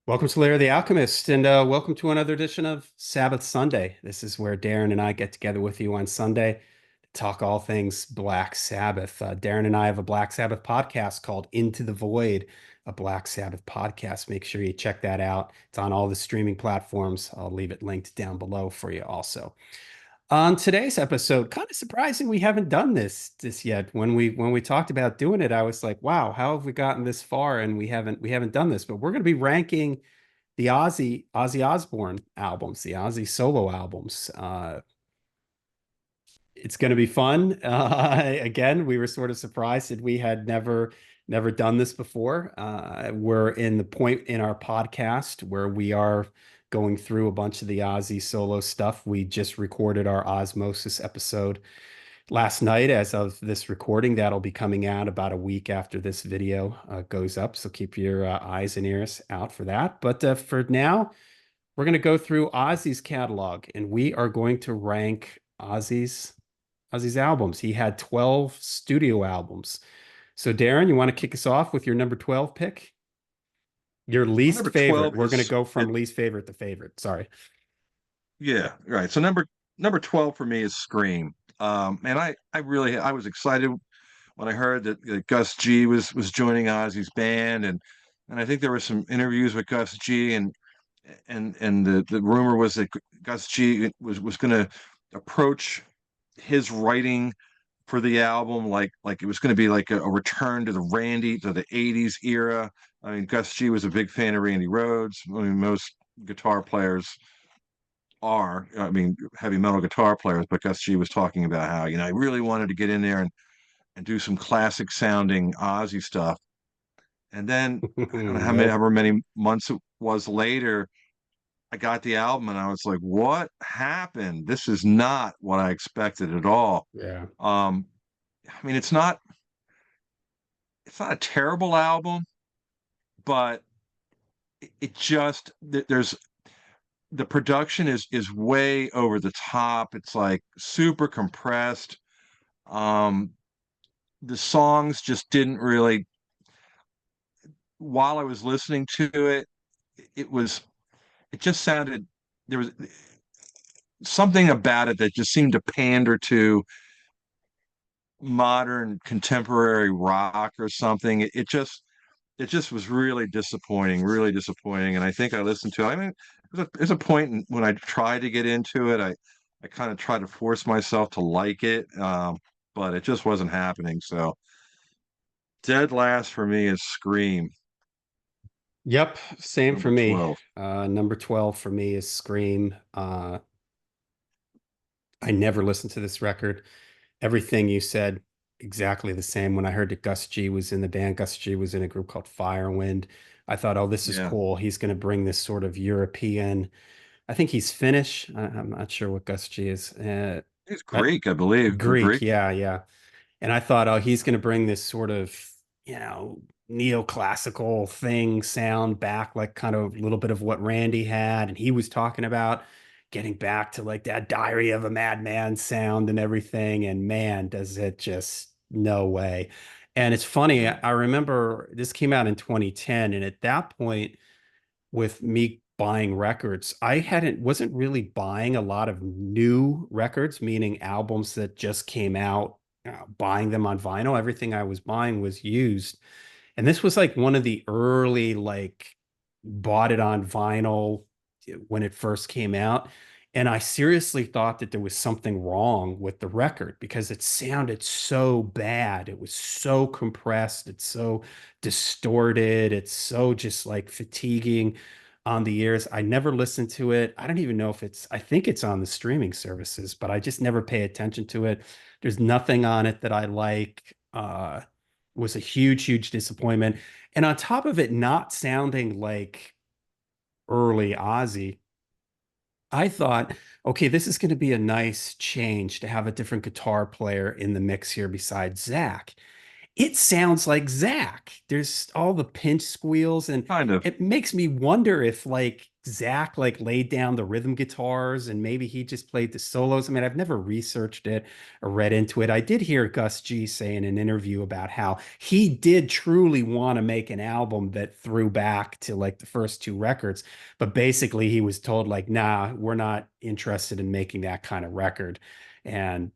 Welcome to Lair the Alchemist, and welcome to another edition of Sabbath Sunday. This is where Darin and I get together with you on Sunday to talk all things Black Sabbath. Darin and I have a Black Sabbath podcast called Into the Void, a Black Sabbath podcast. Make sure you check that out. It's on all the streaming platforms. I'll leave it linked down below for you also. On today's episode, kind of surprising we haven't done this yet. When we talked about doing it, I was like, wow, how have we gotten this far and we haven't done this? But we're going to be ranking the Ozzy Osbourne albums, the Ozzy solo albums. It's going to be fun. Again, we were sort of surprised that we had never done this before. We're in the point in our podcast where we are going through a bunch of the Ozzy solo stuff. We just recorded our Osmosis episode last night. As of this recording, that'll be coming out about a week after this video goes up. So keep your eyes and ears out for that. But for now, we're going to go through Ozzy's catalog and we are going to rank Ozzy's albums. He had 12 studio albums. So Darin, you want to kick us off with your number 12 pick? Your My least number favorite. 12 We're going to is go it, from least favorite to favorite. Sorry. yeah, right. So number 12 for me is Scream. And I was excited when I heard that Gus G was joining Ozzy's band, and I think there were some interviews with Gus G, and the rumor was that Gus G was going to approach his writing for the album like it was going to be like a return to the 80s era. I mean, Gus G was a big fan of Randy Rhoads. I mean, most guitar players are, I mean, heavy metal guitar players, but Gus G was talking about how, he really wanted to get in there and do some classic sounding Ozzy stuff. And then I don't know Yep. however many months it was later, I got the album and I was like, what happened? This is not what I expected at all. Yeah. Um, I mean, it's not a terrible album, but it just there's the production is way over the top. It's like super compressed. Um, the songs just didn't really. While I was listening to it, it was it just sounded there was something about it that just seemed to pander to modern contemporary rock or something. It just was really disappointing. And I think I listened to it. I mean, there's a point when I tried to get into it. I kind of tried to force myself to like it, but it just wasn't happening. So dead last for me is Scream, Yep. Same for number me. 12. Number 12 for me is Scream. I never listened to this record. Everything you said, exactly the same. When I heard that Gus G was in the band, Gus G was in a group called Firewind. I thought, oh, this is Yeah, cool. He's going to bring this sort of European. I think he's Finnish. I'm not sure what Gus G is. he's Uh, Greek, I believe. Greek. Greek. Yeah, yeah. And I thought, oh, he's going to bring this sort of, you know, neoclassical thing sound back, like kind of a little bit of what Randy had. And he was talking about getting back to like that Diary of a Madman sound and everything. And man, does it just no way. And it's funny, Yeah. I remember this came out in 2010. And at that point, with me buying records, I wasn't really buying a lot of new records, meaning albums that just came out, buying them on vinyl. Everything I was buying was used. And this was like one of the early, like, bought it on vinyl when it first came out. And I seriously thought that there was something wrong with the record because it sounded so bad. It was so compressed. It's so distorted. It's so just like fatiguing on the ears. I never listened to it. I don't even know if I think it's on the streaming services, but I just never pay attention to it. There's nothing on it that I like. Was a huge disappointment. And on top of it not sounding like early Ozzy, I thought, okay, this is going to be a nice change to have a different guitar player in the mix here besides Zach. It sounds like Zach. There's all the pinch squeals, and Kind of. it makes me wonder if like Zach like laid down the rhythm guitars and maybe he just played the solos. I mean, I've never researched it or read into it. I did hear Gus G say in an interview about how he did truly want to make an album that threw back to like the first two records, but basically he was told like, nah, we're not interested in making that kind of record. And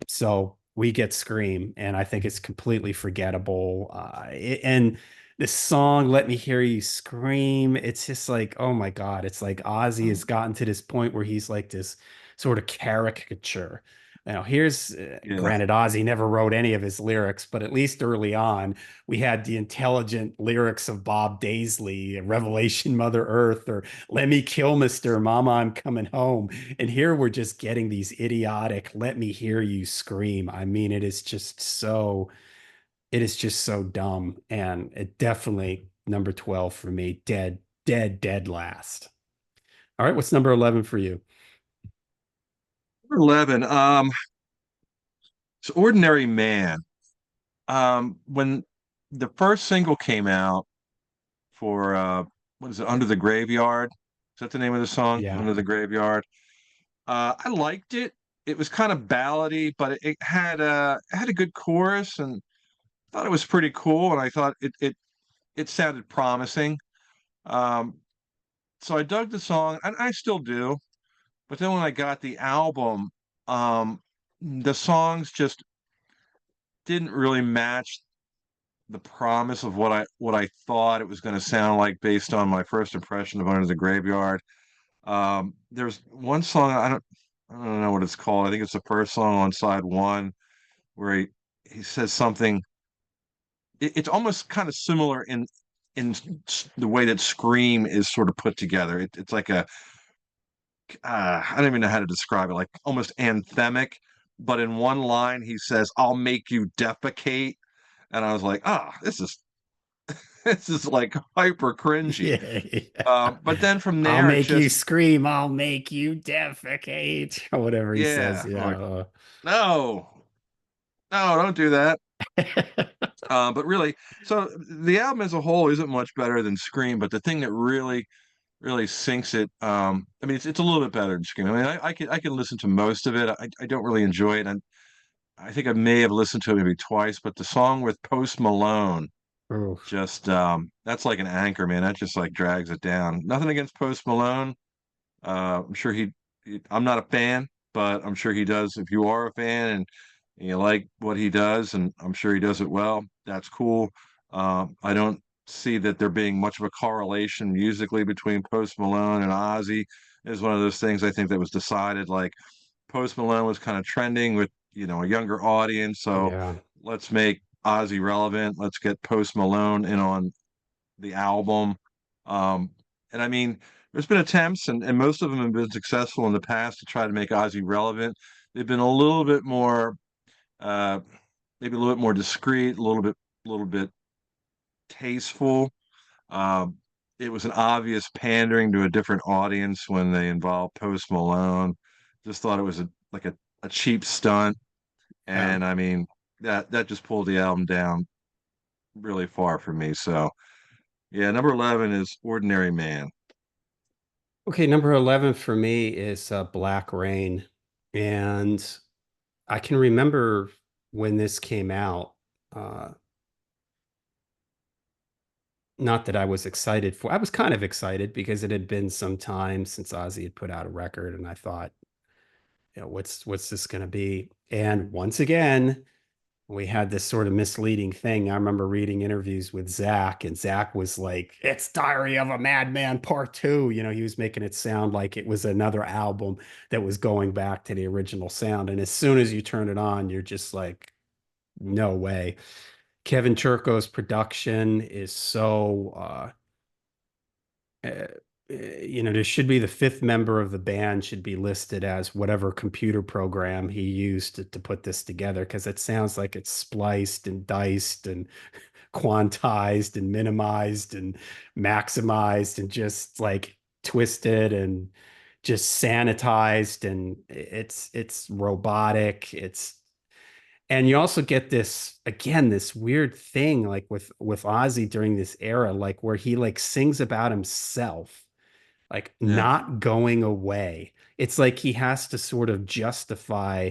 so we get Scream, and I think it's completely forgettable. And the song "Let Me Hear You Scream," it's just like, oh my God, it's like Ozzy has gotten to this point where he's like this sort of caricature. Now, here's Yeah. granted, Ozzy never wrote any of his lyrics, but at least early on, we had the intelligent lyrics of Bob Daisley, Revelation Mother Earth, or Let Me Kill Mister Mama, I'm Coming Home. And here we're just getting these idiotic, let me hear you scream. I mean, it is just so dumb. And it definitely number 12 for me, dead, dead, dead last. All right, what's number 11 for you? Number 11. It's Ordinary Man. When the first single came out for what is it, Under the Graveyard? Is that the name of the song? Yeah. Under the Graveyard. I liked it. It was kind of ballady, but it had a good chorus and thought it was pretty cool. And I thought it sounded promising. Um, so I dug the song, and I still do. But then when I got the album, the songs just didn't really match the promise of what I thought it was going to sound like based on my first impression of Under the Graveyard. There's one song I don't know what it's called. I think it's the first song on side one where he says something. It's almost kind of similar in the way that Scream is sort of put together. It's like I don't even know how to describe it, like almost anthemic. But in one line, he says, "I'll make you defecate," and I was like, "Ah, this is like hyper cringy." Yeah, yeah. But then from I'll there, it make you just scream. I'll make you defecate, or whatever he says. yeah, I'm like, Yeah. no, no, don't do that. But really, so the album as a whole isn't much better than Scream, but the thing that really sinks it, I mean, it's a little bit better than Scream. I mean, I can listen to most of it. I don't really enjoy it, and I think I may have listened to it maybe twice. But the song with Post Malone, Oof. just that's like an anchor, man. That just like drags it down. Nothing against Post Malone. I'm sure I'm not a fan, but I'm sure he does. If you are a fan and you like what he does, and I'm sure he does it well, that's cool. I don't see that there being much of a correlation musically between Post Malone and Ozzy. Is one of those things I think that was decided. Like Post Malone was kind of trending with a younger audience, so Yeah. let's make Ozzy relevant. Let's get Post Malone in on the album. And I mean, there's been attempts, and most of them have been successful in the past to try to make Ozzy relevant. They've been a little bit more, uh, maybe a little bit more discreet, a little bit tasteful. Um, it was an obvious pandering to a different audience when they involved Post Malone. Just thought it was like a cheap stunt, Yeah. and I mean that just pulled the album down really far for me. So yeah, number 11 is Ordinary Man. Okay, number 11 for me is Black Rain. And I can remember when this came out. Uh, not that I was excited for. I was kind of excited because it had been some time since Ozzy had put out a record, and I thought, what's this going to be? And once again, we had this sort of misleading thing. I remember reading interviews with Zach, and Zach was like, "It's Diary of a Madman Part Two." He was making it sound like it was another album that was going back to the original sound. And as soon as you turn it on, you're just like, no way. Kevin Churko's production is so uh, there should be the fifth member of the band should be listed as whatever computer program he used to put this together because it sounds like it's spliced and diced and quantized and minimized and maximized and just like twisted and just sanitized and it's robotic. And you also get this again, this weird thing like with Ozzy during this era, like where he like sings about himself like Yeah. not going away. It's like he has to sort of justify,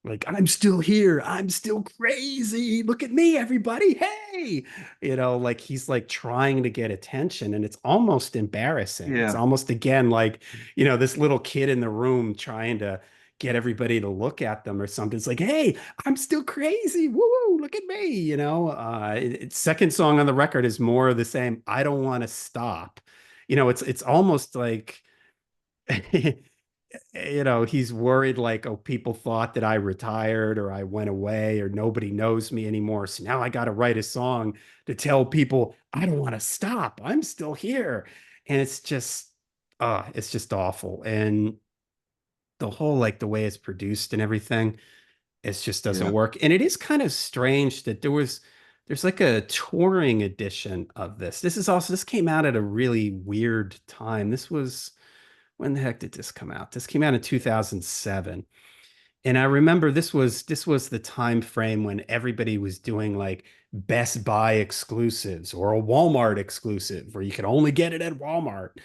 like, I'm still here. I'm still crazy. Look at me, everybody. Hey, like he's like trying to get attention, and it's almost embarrassing. It's Yeah. almost again like, this little kid in the room trying to get everybody to look at them or something. It's like, hey, I'm still crazy. Woo woo, look at me. Second song on the record is more of the same. I don't want to stop. It's almost like he's worried like, oh, people thought that I retired or I went away or nobody knows me anymore. So now I got to write a song to tell people I don't want to stop. I'm still here. And it's just awful. And the whole, like the way it's produced and everything, it just doesn't Yeah. work. And it is kind of strange that there's like a touring edition of this. This came out at a really weird time. When the heck did this come out? This came out in 2007. And I remember this was the time frame when everybody was doing like Best Buy exclusives or a Walmart exclusive where you could only get it at Walmart.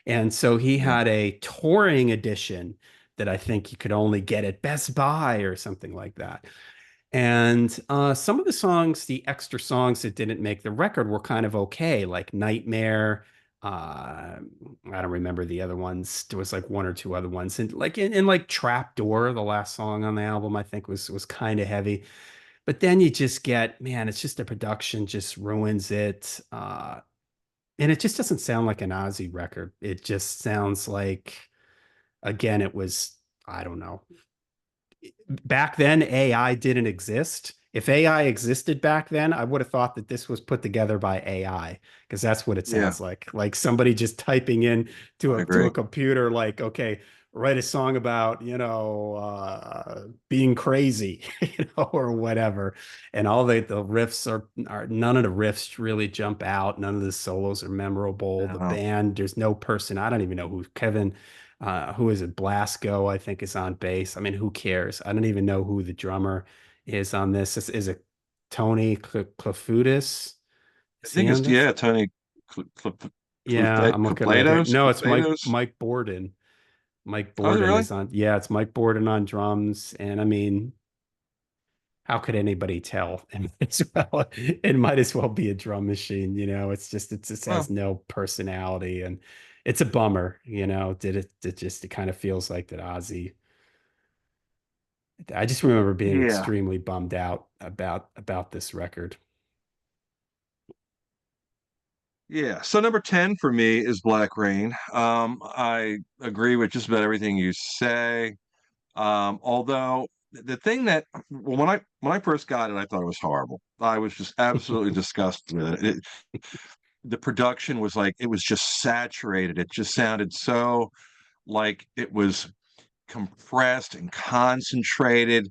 And so he Yeah. had a touring edition that I think you could only get at Best Buy or something like that. And some of the songs, the extra songs that didn't make the record were kind of okay, like Nightmare. I don't remember the other ones. There was like one or two other ones. And like in like Trapdoor, the last song on the album, I think was kind of heavy. But then you just get, man, it's just the production just ruins it. And it just doesn't sound like an Ozzy record. It just sounds like, again, it was, I don't know, back then AI didn't exist. If AI existed back then, I would have thought that this was put together by AI because that's what it Yeah. sounds like somebody just typing in I to agree. a computer, like, okay, write a song about, being crazy, or whatever. And all the riffs are none of the riffs really jump out. None of the solos are memorable. The No. band, there's no person. I don't even know who Kevin who is it? Blasco, I think, is on bass. I mean, who cares? I don't even know who the drummer is on this. Is it Tony Clafoutis? I Is he think on it's, this? yeah, Tony Yeah, I'm looking right here. Clufados. No, it's Clufados. Mike Borden. Mike Oh, is it Borden really? is on. Yeah, it's Mike Borden on drums. And I mean, how could anybody tell? And it might as well be a drum machine. It just has Well, no personality, and it's a bummer. It kind of feels like that Ozzy. I just remember being yeah. extremely bummed out about this record. Yeah. So number 10 for me is Black Rain. I agree with just about everything you say. Although the thing that, well, when I first got it, I thought it was horrible. I was just absolutely disgusted with it. The production was like, it was just saturated. It just sounded so like it was compressed and concentrated.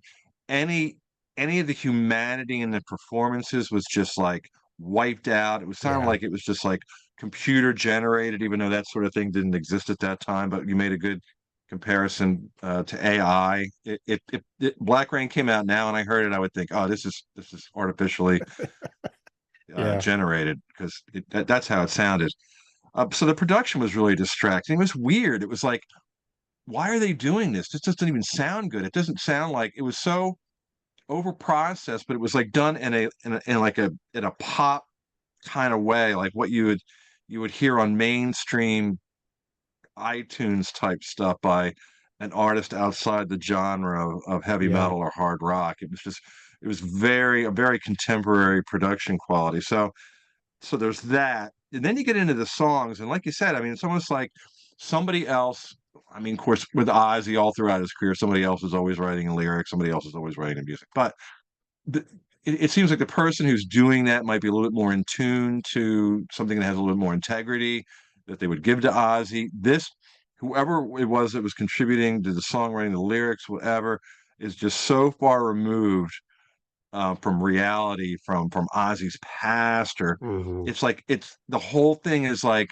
Any any of the humanity in the performances was just like wiped out. It was sounding Yeah. like it was just like computer generated, even though that sort of thing didn't exist at that time. But you made a good comparison to AI. Black Rain came out now, and I heard it. I would think, oh, this is artificially Yeah. generated because that's how it sounded. So the production was really distracting. It was weird. It was like, why are they doing this? This doesn't even sound good. It doesn't sound like it was so over processed, but it was like done in like in a pop kind of way, like what you would hear on mainstream iTunes type stuff by an artist outside the genre of heavy Yeah. metal or hard rock. It was a very contemporary production quality. So there's that. And then you get into the songs, and like you said, I mean, it's almost like somebody else. I mean, of course, with Ozzy all throughout his career, somebody else is always writing a lyric, somebody else is always writing the music. But the, it seems like the person who's doing that might be a little bit more in tune to something that has a little bit more integrity that they would give to Ozzy. Whoever it was that was contributing to the songwriting, the lyrics, whatever, is just so far removed from reality, from Ozzy's past, or Hmm. it's like it's the whole thing is like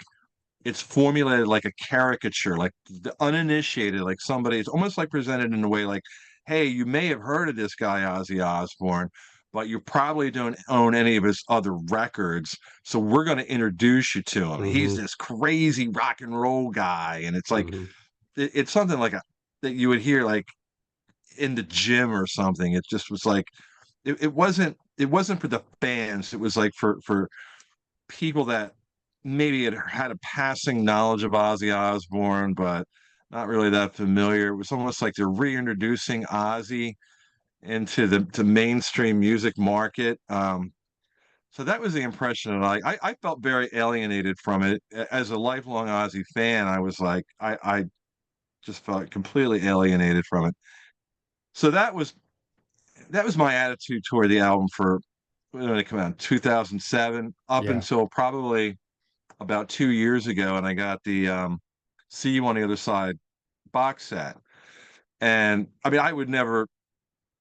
it's formulated like a caricature, like the uninitiated, like somebody. It's almost like presented in a way like, hey, you may have heard of this guy Ozzy Osbourne, but you probably don't own any of his other records. So we're going to introduce you to him. He's Hmm. this crazy rock and roll guy. And it's like, Hmm. it's something like that you would hear like in the gym or something. It just was like, it wasn't for the fans. It was like for people that maybe had a passing knowledge of Ozzy Osbourne, but not really that familiar. It was almost like they're reintroducing Ozzy into the mainstream music market. So that was the impression that I felt very alienated from it. As a lifelong Ozzy fan, I was like, I just felt completely alienated from it. So that was my attitude toward the album for when it came out in 2007 up Yeah. until probably about 2 years ago, and I got the See You on the Other Side box set. And I mean, I would never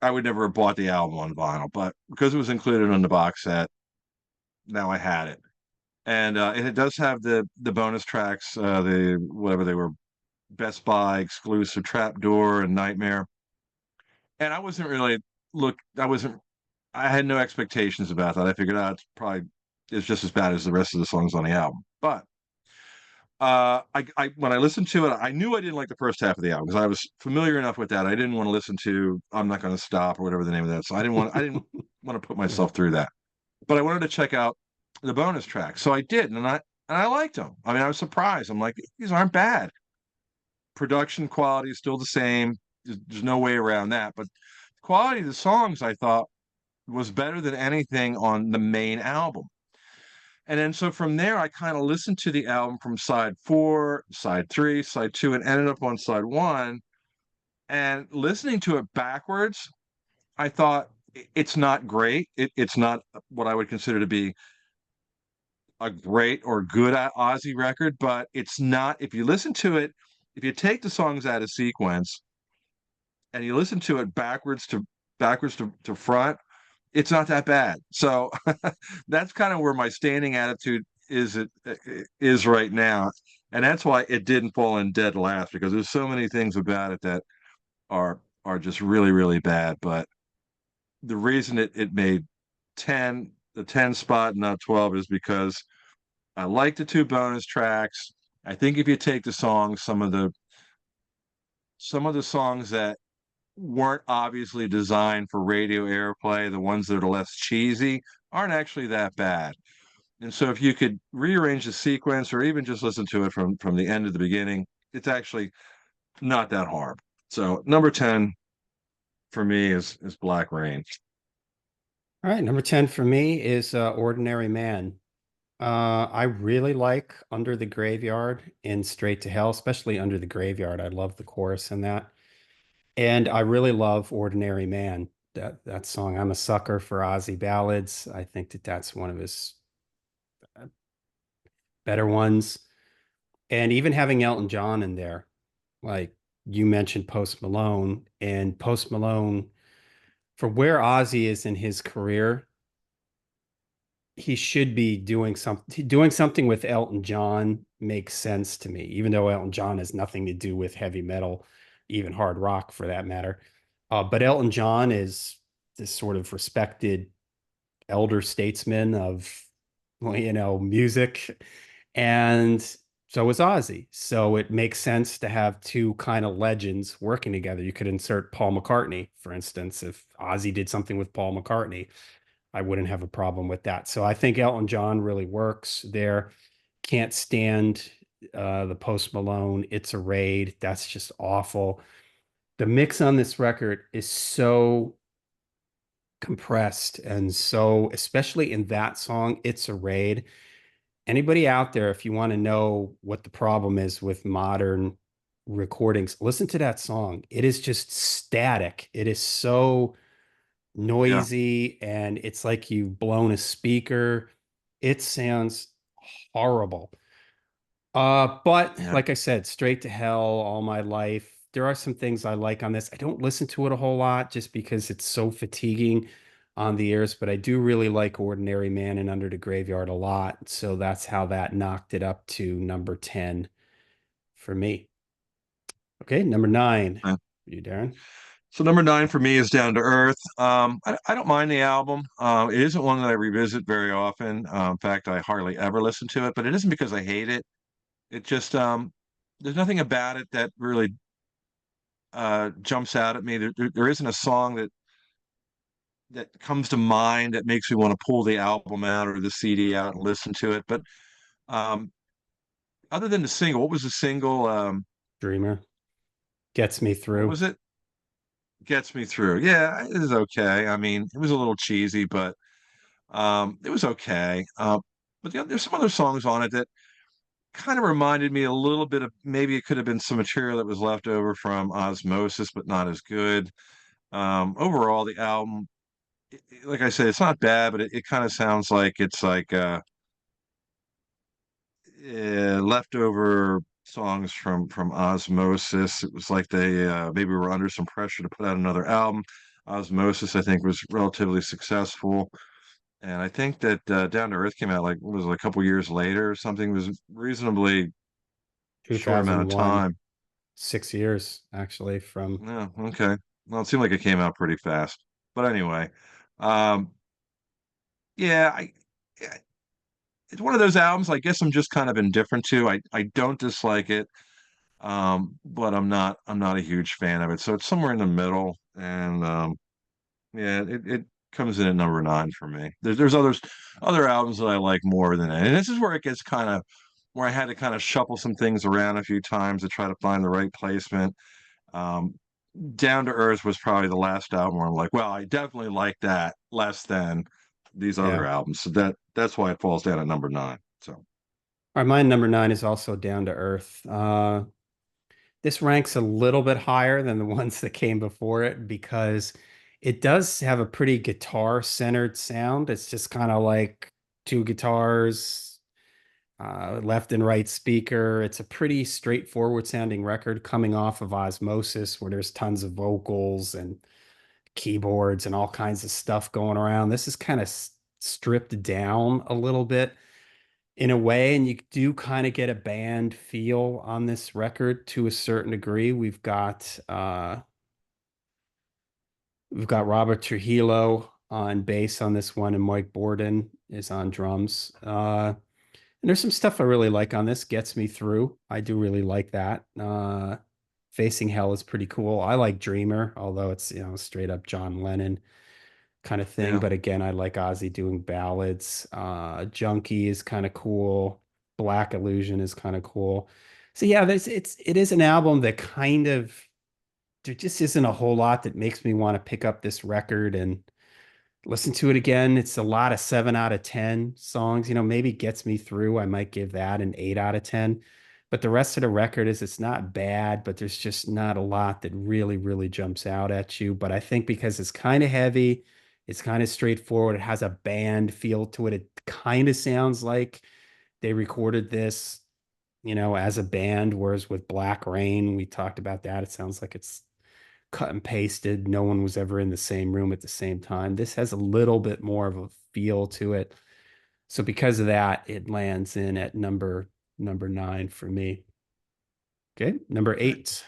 have bought the album on vinyl, but because it was included on the box set, now I had it. And it does have the bonus tracks, the whatever they were, Best Buy exclusive Trapdoor and Nightmare. And I wasn't really look. I had no expectations about that. I figured out it's just as bad as the rest of the songs on the album. But I when I listened to it, I knew I didn't like the first half of the album because I was familiar enough with that. I didn't want to listen to "I'm Not Going to Stop" or whatever the name of that. So I didn't want to put Yeah. myself through that. But I wanted to check out the bonus tracks, so I did, and I liked them. I mean, I was surprised. I'm like, these aren't bad. Production quality is still the same. There's no way around that. But the quality of the songs, I thought, was better than anything on the main album. And then so from there, I kind of listened to the album from side four, side three, side two, and ended up on side one. And listening to it backwards, I thought it's not great. It's not what I would consider to be a great or good Ozzy record, but it's not. If you listen to it, if you take the songs out of sequence and you listen to it backwards to front, it's not that bad. So that's kind of where my standing attitude is right now, and that's why it didn't fall in dead last because there's so many things about it that are just really really bad. But the reason it made 10 spot, not 12, is because I like the two bonus tracks. I think if you take the songs, some of the songs that weren't obviously designed for radio airplay, the ones that are less cheesy, aren't actually that bad. And so if you could rearrange the sequence or even just listen to it from the end to the beginning, it's actually not that hard. So number 10 for me is Black Rain. All right. Number 10 for me is Ordinary Man. I really like Under the Graveyard and Straight to Hell, especially Under the Graveyard. I love the chorus in that. And I really love Ordinary Man. That song. I'm a sucker for Ozzy ballads. I think that's one of his uh, better ones. And even having Elton John in there, like you mentioned Post Malone, and Post Malone, for where Ozzy is in his career, he should be doing something with Elton John makes sense to me, even though Elton John has nothing to do with heavy metal, even hard rock for that matter. But Elton John is this sort of respected elder statesman of, well, music. And so is Ozzy. So it makes sense to have two kind of legends working together. You could insert Paul McCartney, for instance, if Ozzy did something with Paul McCartney. I wouldn't have a problem with that. So I think Elton John really works there. Can't stand the Post Malone. It's a Raid. That's just awful. The mix on this record is so compressed and so, especially in that song, It's a Raid. Anybody out there, if you want to know what the problem is with modern recordings, listen to that song. It is just static. It is so Yeah, noisy and it's like you've blown a speaker. It sounds horrible. But yeah. like I said, Straight to Hell all my life. There are some things I like on this. I don't listen to it a whole lot just because it's so fatiguing on the ears, but I do really like Ordinary Man and Under the Graveyard a lot. So that's how that knocked it up to number 10 for me. Okay, number 9. Uh, You, Darren? So number nine for me is Down to Earth. I don't mind the album. It isn't one that I revisit very often. In fact, I hardly ever listen to it, but it isn't because I hate it. It just there's nothing about it that really jumps out at me. There isn't a song that comes to mind that makes me want to pull the album out or the CD out and listen to it. But um, other than the single, what was the single? Dreamer gets me What through. was it? Gets Me Through. Yeah, it is okay. I mean, it was a little cheesy, but it was okay. But there's some other songs on it that kind of reminded me a little bit of maybe it could have been some material that was left over from Osmosis, but not as good. Overall, the album, like I said, it's not bad, but it kind of sounds like it's like leftover songs from Osmosis. It was like they maybe were under some pressure to put out another album. Osmosis, I think, was relatively successful. And I think that Down to Earth came out like what was it, a couple years later or something. It was reasonably short amount of 2001, time. 6 years actually from. Yeah, okay. Well, it seemed like it came out pretty fast. But anyway, um, yeah, yeah, it's one of those albums. I guess I'm just kind of indifferent to. I don't dislike it, but I'm not a huge fan of it. So it's somewhere in the middle, and yeah, it comes in at number nine for me. There's other albums that I like more than it. And this is where it gets kind of where I had to kind of shuffle some things around a few times to try to find the right placement. Um, Down to Earth was probably the last album where I'm like, well, I definitely like that less than these Yeah. other albums. So that's why it falls down at number nine. So All right, my number nine is also Down to Earth. This ranks a little bit higher than the ones that came before it because it does have a pretty guitar-centered sound. It's just kind of like two guitars, left and right speaker. It's a pretty straightforward sounding record coming off of Osmosis, where there's tons of vocals and keyboards and all kinds of stuff going around. This is kind of stripped down a little bit in a way, and you do kind of get a band feel on this record to a certain degree. We've got Robert Trujillo on bass on this one, and Mike Borden is on drums. And there's some stuff I really like on this. Gets Me Through. I do really like that. Facing Hell is pretty cool. I like Dreamer, although it's straight up John Lennon kind of thing. yeah. But again, I like Ozzy doing ballads. Junkie is kind of cool. Black Illusion is kind of cool. So yeah, it is an album that kind of there just isn't a whole lot that makes me want to pick up this record and listen to it again. It's a lot of 7 out of 10 songs. Maybe Gets Me Through. I might give that an 8 out of 10. But the rest of the record it's not bad, but there's just not a lot that really, really jumps out at you. But I think because it's kind of heavy, it's kind of straightforward, it has a band feel to it. It kind of sounds like they recorded this, as a band, whereas with Black Rain, we talked about that. It sounds like it's cut and pasted. No one was ever in the same room at the same time. This has a little bit more of a feel to it. So because of that, it lands in at number nine for me. Okay, number Okay. eight.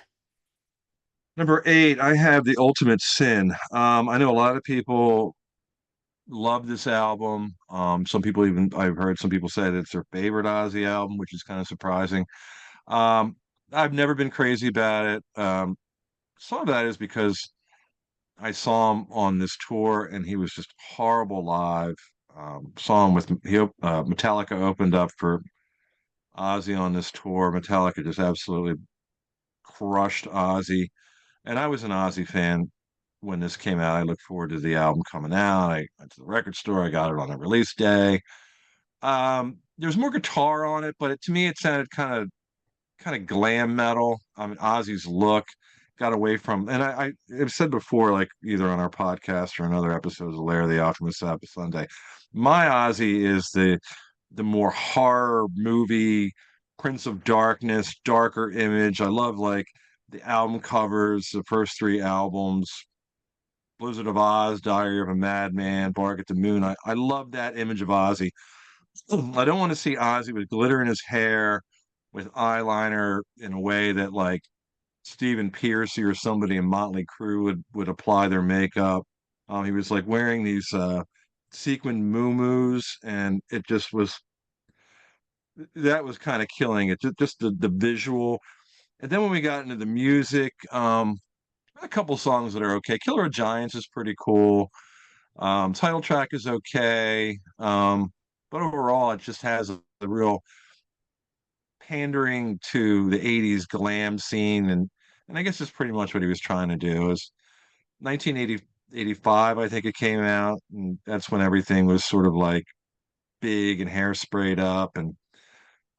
Number eight, I have The Ultimate Sin. I know a lot of people love this album. Some people even I've heard some people say that it's their favorite Ozzy album, which is kind of surprising. Um, I've never been crazy about it. Some of that is because I saw him on this tour and he was just horrible live. Saw him with Metallica opened up for Ozzy on this tour. Metallica just absolutely crushed Ozzy. And I was an Ozzy fan when this came out. I looked forward to the album coming out. I went to the record store. I got it on the release day. There's more guitar on it, but to me, it sounded kind of glam metal. I mean, Ozzy's look got away from, and I've said before, like either on our podcast or in other episodes of Lair of the Alchemist Sabbath Sunday, my Ozzy is the more horror movie, Prince of Darkness, darker image. I love like the album covers, the first three albums, Blizzard of Oz, Diary of a Madman, Bark at the Moon. I love that image of Ozzy. I don't want to see Ozzy with glitter in his hair, with eyeliner in a way that like Stephen Piercy or somebody in Motley Crue would apply their makeup. He was like wearing these sequin muumuus, and it just was that was kind of killing it. Just the visual. And then when we got into the music, a couple songs that are okay. Killer of Giants is pretty cool. Title track is okay. But overall, it just has a real pandering to the 80s glam scene. And I guess it's pretty much what he was trying to do. It was 1985, I think it came out. And that's when everything was sort of like big and hairsprayed up. And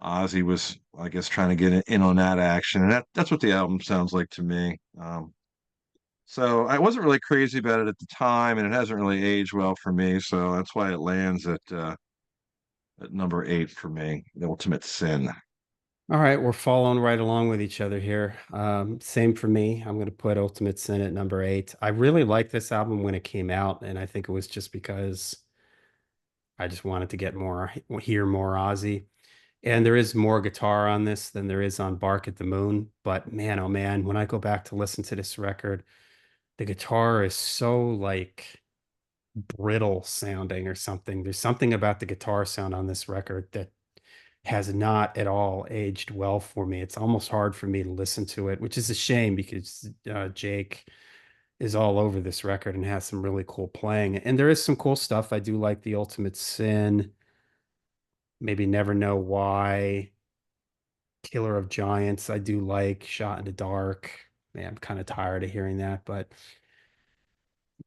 Ozzy was, I guess, trying to get in on that action. And that's what the album sounds like to me. So I wasn't really crazy about it at the time, and it hasn't really aged well for me. So that's why it lands at number 8 for me, The Ultimate Sin. All right, we're following right along with each other here. Same for me. I'm going to put Ultimate Sin at number 8. I really liked this album when it came out, and I think it was just because I just wanted to get more, hear more Ozzy. And there is more guitar on this than there is on Bark at the Moon. But man, oh man, when I go back to listen to this record, the guitar is so like brittle sounding or something. There's something about the guitar sound on this record that has not at all aged well for me. It's almost hard for me to listen to it, which is a shame because Jake is all over this record and has some really cool playing. And there is some cool stuff. I do like The Ultimate Sin, maybe Never Know Why, Killer of Giants. I do like Shot in the Dark. Man, I'm kind of tired of hearing that, but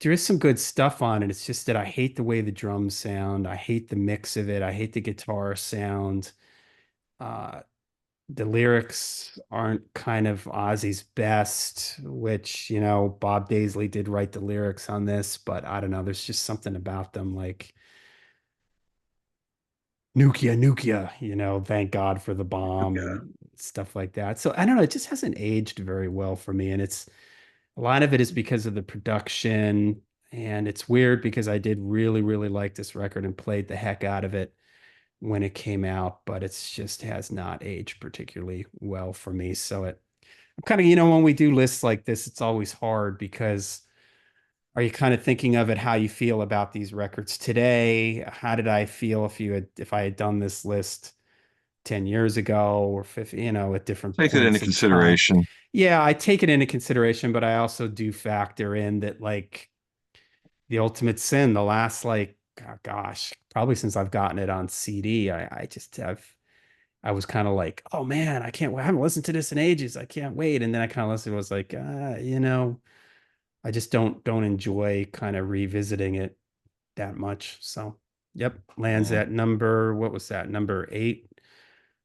there is some good stuff on it. It's just that I hate the way the drums sound. I hate the mix of it. I hate the guitar sound. Uh, the lyrics aren't kind of Ozzy's best, which, Bob Daisley did write the lyrics on this, but I don't know. There's just something about them like Nukia, Nukia, thank God for the bomb Yeah. and stuff like that. So I don't know. It just hasn't aged very well for me. And a lot of it is because of the production. And it's weird because I did really, really like this record and played the heck out of it when it came out, but it's just has not aged particularly well for me. So I'm kind of, when we do lists like this, it's always hard because are you kind of thinking of it how you feel about these records today? How did I feel if I had done this list 10 years ago or 50, at different Take it into points in time? consideration. Yeah, I take it into consideration, but I also do factor in that like the Ultimate Sin, the last like gosh, probably since I've gotten it on CD, I just have I was kind of like, oh man, I haven't listened to this in ages. I can't wait. And then I kind of listened, was like, I just don't enjoy kind of revisiting it that much. So yep, lands Yeah. at number, what was that? Number 8.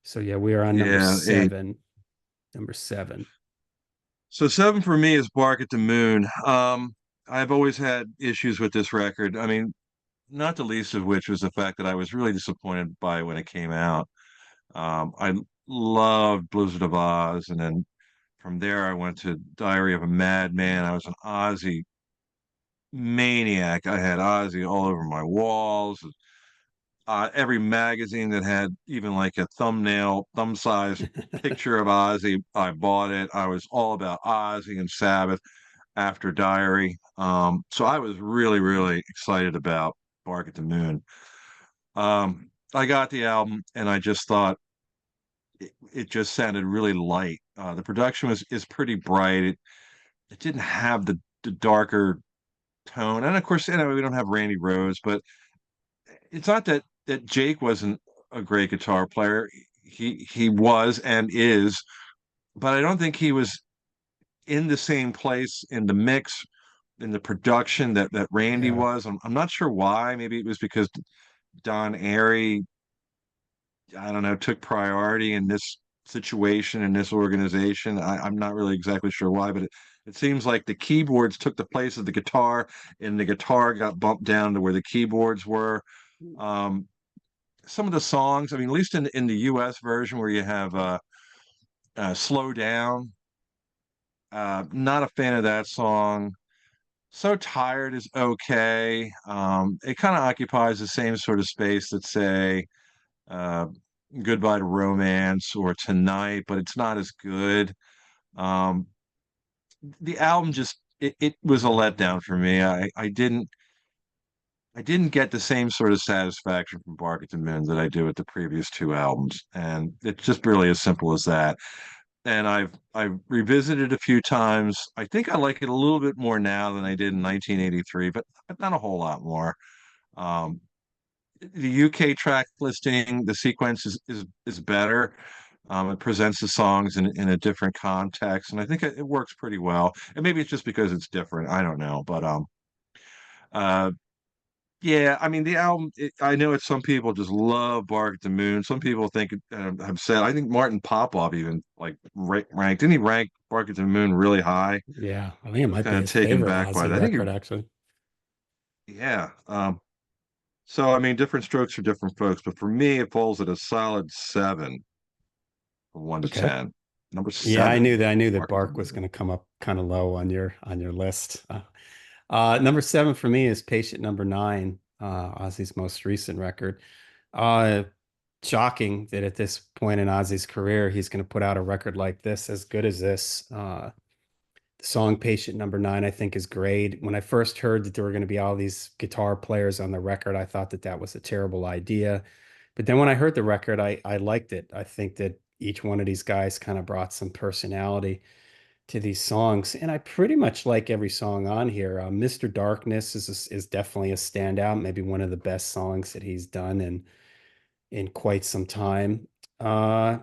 So yeah, we are on number Yeah, 8. 7. Number 7. So 7 for me is Bark at the Moon. I've always had issues with this record. I mean, not the least of which was the fact that I was really disappointed by it when it came out. I loved Blizzard of Oz, and then from there I went to Diary of a Madman. I was an Ozzy maniac. I had Ozzy all over my walls. Every magazine that had even like a thumb size picture of Ozzy, I bought it. I was all about Ozzy and Sabbath after Diary. So I was really, really excited about Bark at the Moon. I got the album and I just thought it just sounded really light. The production is pretty bright. It didn't have the darker tone, and of course, we don't have Randy Rhoads, but it's not that Jake wasn't a great guitar player. He was and is, but I don't think he was in the same place in the mix in the production that Randy Yeah. was. I'm not sure why. Maybe it was because Don Airy, I don't know, took priority in this situation in this organization. I'm not really exactly sure why, but it seems like the keyboards took the place of the guitar, and the guitar got bumped down to where the keyboards were. Um, some of the songs, I mean, at least in the U.S. version where you have "Slow Down," not a fan of that song. So Tired is okay. It kind of occupies the same sort of space that say uh, Goodbye to Romance or Tonight, but it's not as good. Um, the album just it was a letdown for me. I didn't get the same sort of satisfaction from Barkington Men that I do with the previous two albums, and it's just really as simple as that. And I've revisited it a few times. I think I like it a little bit more now than I did in 1983, but not a whole lot more. Um, the UK track listing, the sequence is better. It presents the songs in a different context, and I think it works pretty well. And maybe it's just because it's different. I don't know, but uh, yeah. I mean, the album. I know it's some people just love Bark at the Moon. Some people think have said. I think Martin Popoff even like ranked. Didn't he rank Bark at the Moon really high? Yeah, I think it I was might be kind of his taken favorite back by Ozzy that. I think record, actually. yeah. So I mean, different strokes for different folks, but for me, it falls at a solid 7 from 1 to Okay. 10. Number Yeah, I 7, knew that. I knew that Bark at the Bark was Moon. going to come up kind of low on your list. Number seven for me is Patient Number Nine, Ozzy's most recent record. Uh, Shocking that at this point in Ozzy's career, he's going to put out a record like this, as good as this. The song Patient Number Nine, I think, is great. When I first heard that there were going to be all these guitar players on the record, I thought that that was a terrible idea. But then when I heard the record, I liked it. I think that each one of these guys kind of brought some personality to these songs, and I pretty much like every song on here. Mr. Darkness is definitely a standout, maybe one of the best songs that he's done in quite some time. Uh,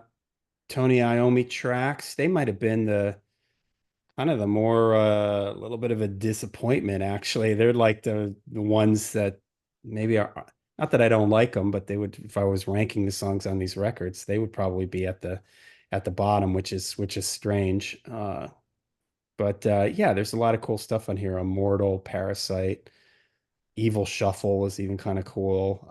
Tony Iommi tracks, they might have been the kind of the more a little bit of a disappointment, actually. They're like the ones that maybe are not that I don't like them, but they would, if I was ranking the songs on these records, they would probably be at the bottom, which is strange. But yeah, there's a lot of cool stuff on here. Immortal, Parasite, Evil Shuffle is even kind of cool.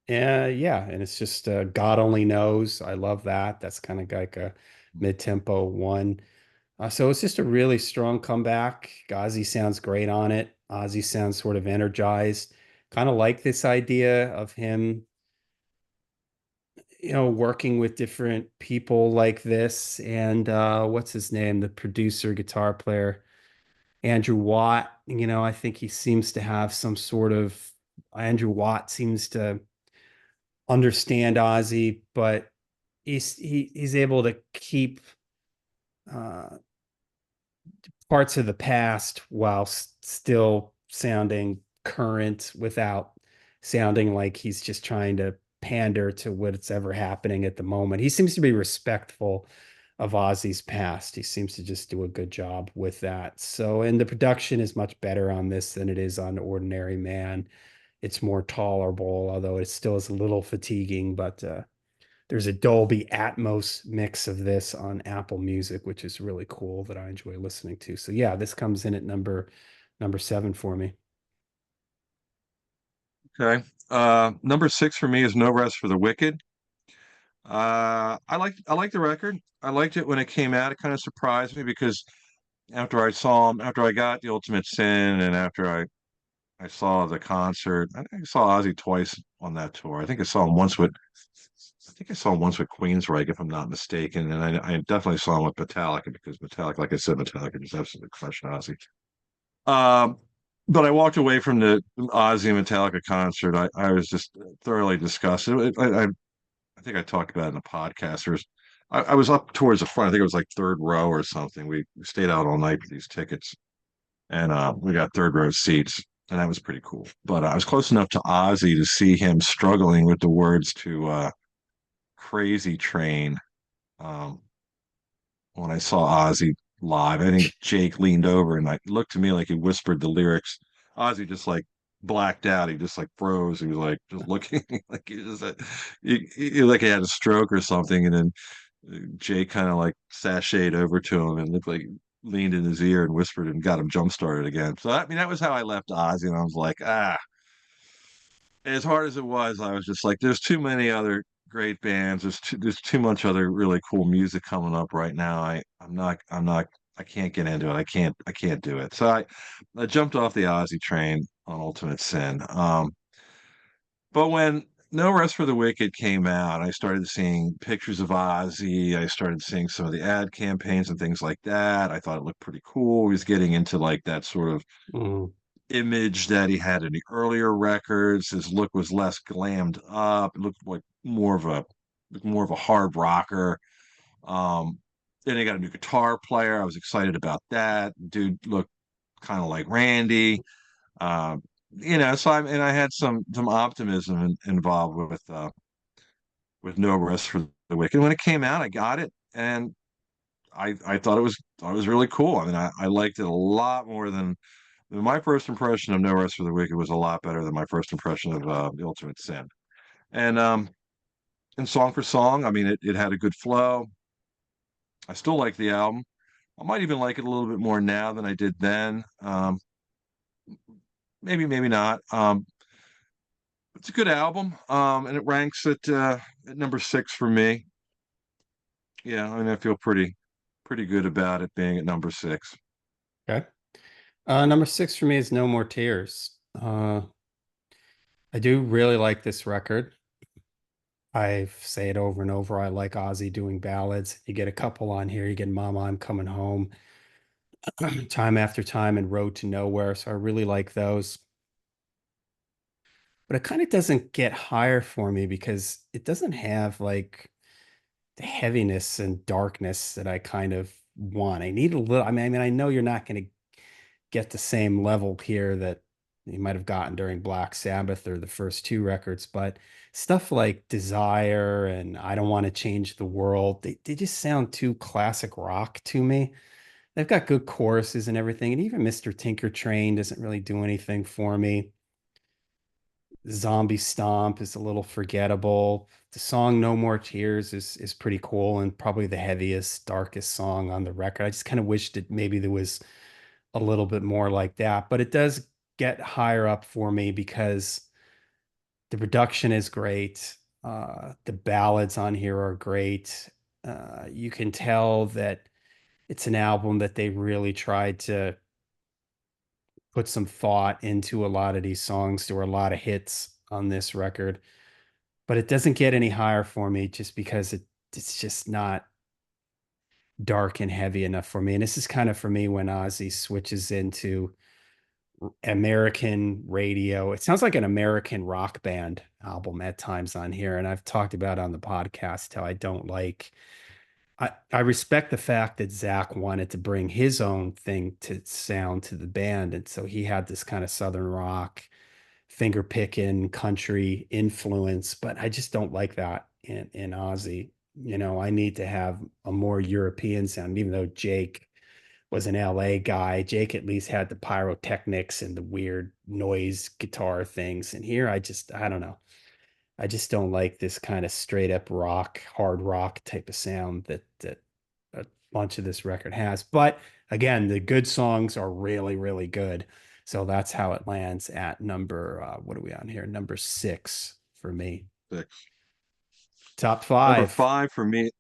Yeah, and it's just God Only Knows. I love that. That's kind of like a mid-tempo one. So it's just a really strong comeback. Ozzy sounds great on it. Ozzy sounds sort of energized. Kind of like this idea of him, working with different people like this. And what's his name? The producer, guitar player. Andrew Watt, I think he seems to have some sort of Andrew Watt seems to understand Ozzy, but he's able to keep uh, parts of the past while still sounding current without sounding like he's just trying to pander to what's ever happening at the moment. He seems to be respectful of Ozzy's past. He seems to just do a good job with that. So, and the production is much better on this than it is on Ordinary Man. It's more tolerable, although it still is a little fatiguing, but there's a Dolby Atmos mix of this on Apple Music, which is really cool that I enjoy listening to. So yeah, this comes in at number seven for me. Okay. Number 6 for me is No Rest for the Wicked. I like the record. I liked it when it came out. It kind of surprised me because after I got the Ultimate Sin, and after I saw the concert, I think I saw Ozzy twice on that tour. I think I saw him once with Queensryche, if I'm not mistaken, and I definitely saw him with Metallica because Metallica, like I said, Metallica just absolutely crushed Ozzy. Um, but I walked away from the Ozzy and Metallica concert. I was just thoroughly disgusted. I think I talked about it in the podcast. I was up towards the front. I think it was like third row or something. We stayed out all night for these tickets, and we got third row seats, and that was pretty cool. But I was close enough to Ozzy to see him struggling with the words to "Crazy Train." Um, when I saw Ozzy live, I think Jake leaned over and like looked to me like he whispered the lyrics. Ozzy just like blacked out. He just like froze. He was like just looking like he just like he had a stroke or something. And then Jake kind of like sashayed over to him and looked like leaned in his ear and whispered and got him jump started again. So I mean that was how I left Ozzy, and I was like, as hard as it was, I was just like, there's too many other great bands. There's too much other really cool music coming up right now. I can't get into it. I can't do it. So I jumped off the Ozzy train on Ultimate Sin. But when No Rest for the Wicked came out, I started seeing pictures of Ozzy. I started seeing some of the ad campaigns and things like that. I thought it looked pretty cool. He was getting into like that sort of Mm. image that he had in the earlier records. His look was less glammed up. It looked like more of a hard rocker. Um, then he got a new guitar player. I was excited about that. Dude looked kind of like Randy. Um, and I had some optimism involved with No Rest for the Wicked. When it came out, I got it, and I thought it was really cool. I mean, I liked it a lot more than my first impression of No Rest for the Wicked was a lot better than my first impression of The Ultimate Sin. And and song for song, I mean, it had a good flow. I still like the album. I might even like it a little bit more now than I did then. Maybe not. It's a good album, and it ranks at number 6 for me. Yeah, I mean, I feel pretty good about it being at number 6. Okay. Number six for me is No More Tears. I do really like this record. I say it over and over. I like Ozzy doing ballads. You get a couple on here. You get Mama, I'm Coming Home, Time After Time, and Road to Nowhere. So I really like those. But it kind of doesn't get higher for me because it doesn't have like the heaviness and darkness that I kind of want. I need a little, I know you're not going to get the same level here that you might have gotten during Black Sabbath or the first two records, but stuff like Desire and I Don't Want to Change the World, they just sound too classic rock to me. They've got good choruses and everything, and even Mr. Tinker Train doesn't really do anything for me. Zombie Stomp is a little forgettable. The song No More Tears is pretty cool and probably the heaviest, darkest song on the record. I just kind of wished that maybe there was a little bit more like that, but it does get higher up for me because the production is great. The ballads on here are great. You can tell that it's an album that they really tried to put some thought into a lot of these songs. There were a lot of hits on this record, but it doesn't get any higher for me just because it's just not dark and heavy enough for me. And this is kind of for me when Ozzy switches into American radio. It sounds like an American rock band album at times on here. And I've talked about on the podcast how I don't like, I respect the fact that Zach wanted to bring his own thing to sound to the band. And so he had this kind of Southern rock, finger picking country influence, but I just don't like that in Ozzy. I need to have a more European sound, even though Jake was an LA guy. Jake at least had the pyrotechnics and the weird noise guitar things. And here I don't know. I just don't like this kind of straight up rock, hard rock type of sound that a bunch of this record has. But again, the good songs are really, really good. So that's how it lands at number what are we on here? Number 6 for me. 6. Top Number 5. 5 for me,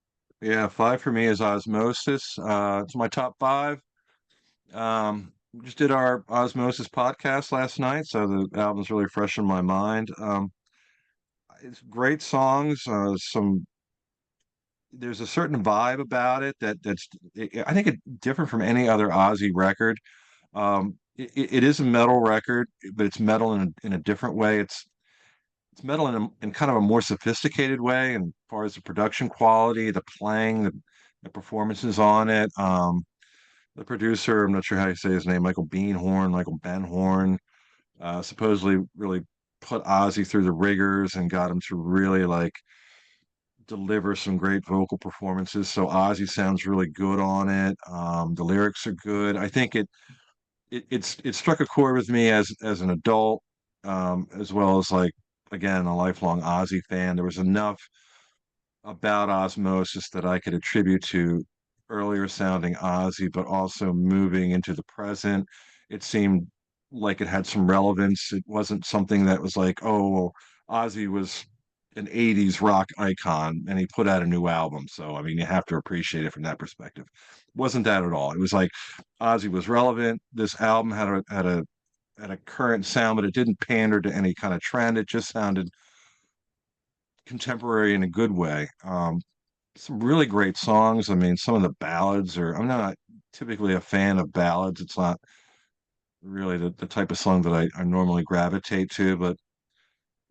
yeah, 5 for me is Osmosis. It's my top 5. We just did our Osmosis podcast last night, so the album's really fresh in my mind. It's great songs. There's a certain vibe about it I think it's different from any other Ozzy record. It is a metal record, but it's metal in a different way. It's metal in kind of a more sophisticated way, and as far as the production quality, the playing, the performances on it. The producer, I'm not sure how you say his name, Michael Benhorn, supposedly really put Ozzy through the rigors and got him to really like deliver some great vocal performances. So Ozzy sounds really good on it. The lyrics are good. I think it struck a chord with me as an adult, as well as like again a lifelong Ozzy fan. There was enough about Osmosis that I could attribute to earlier sounding Ozzy, but also moving into the present. It seemed like it had some relevance. It wasn't something that was like, oh, well, Ozzy was an 80s rock icon and he put out a new album. So, I mean, you have to appreciate it from that perspective. It wasn't that at all. It was like Ozzy was relevant. This album had a current sound, but it didn't pander to any kind of trend. It just sounded contemporary in a good way. Some really great songs. I mean, some of the ballads are, I'm not typically a fan of ballads. It's not really the type of song that I normally gravitate to, but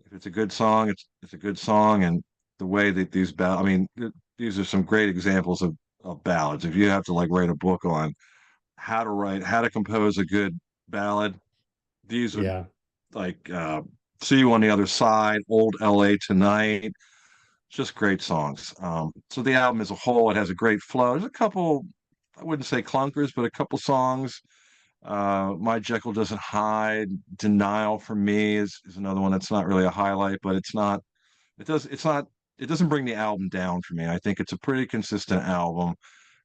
if it's a good song, it's a good song. And the way that I mean, these are some great examples of ballads. If you have to like write a book on how to compose a good ballad, these would Yeah. like See You on the Other Side, Old LA Tonight, just great songs. So the album as a whole, it has a great flow. There's a couple, I wouldn't say clunkers, but a couple songs. My Jekyll Doesn't Hide, Denial for me is another one that's not really a highlight, but it's not, it doesn't bring the album down for me. I think it's a pretty consistent album.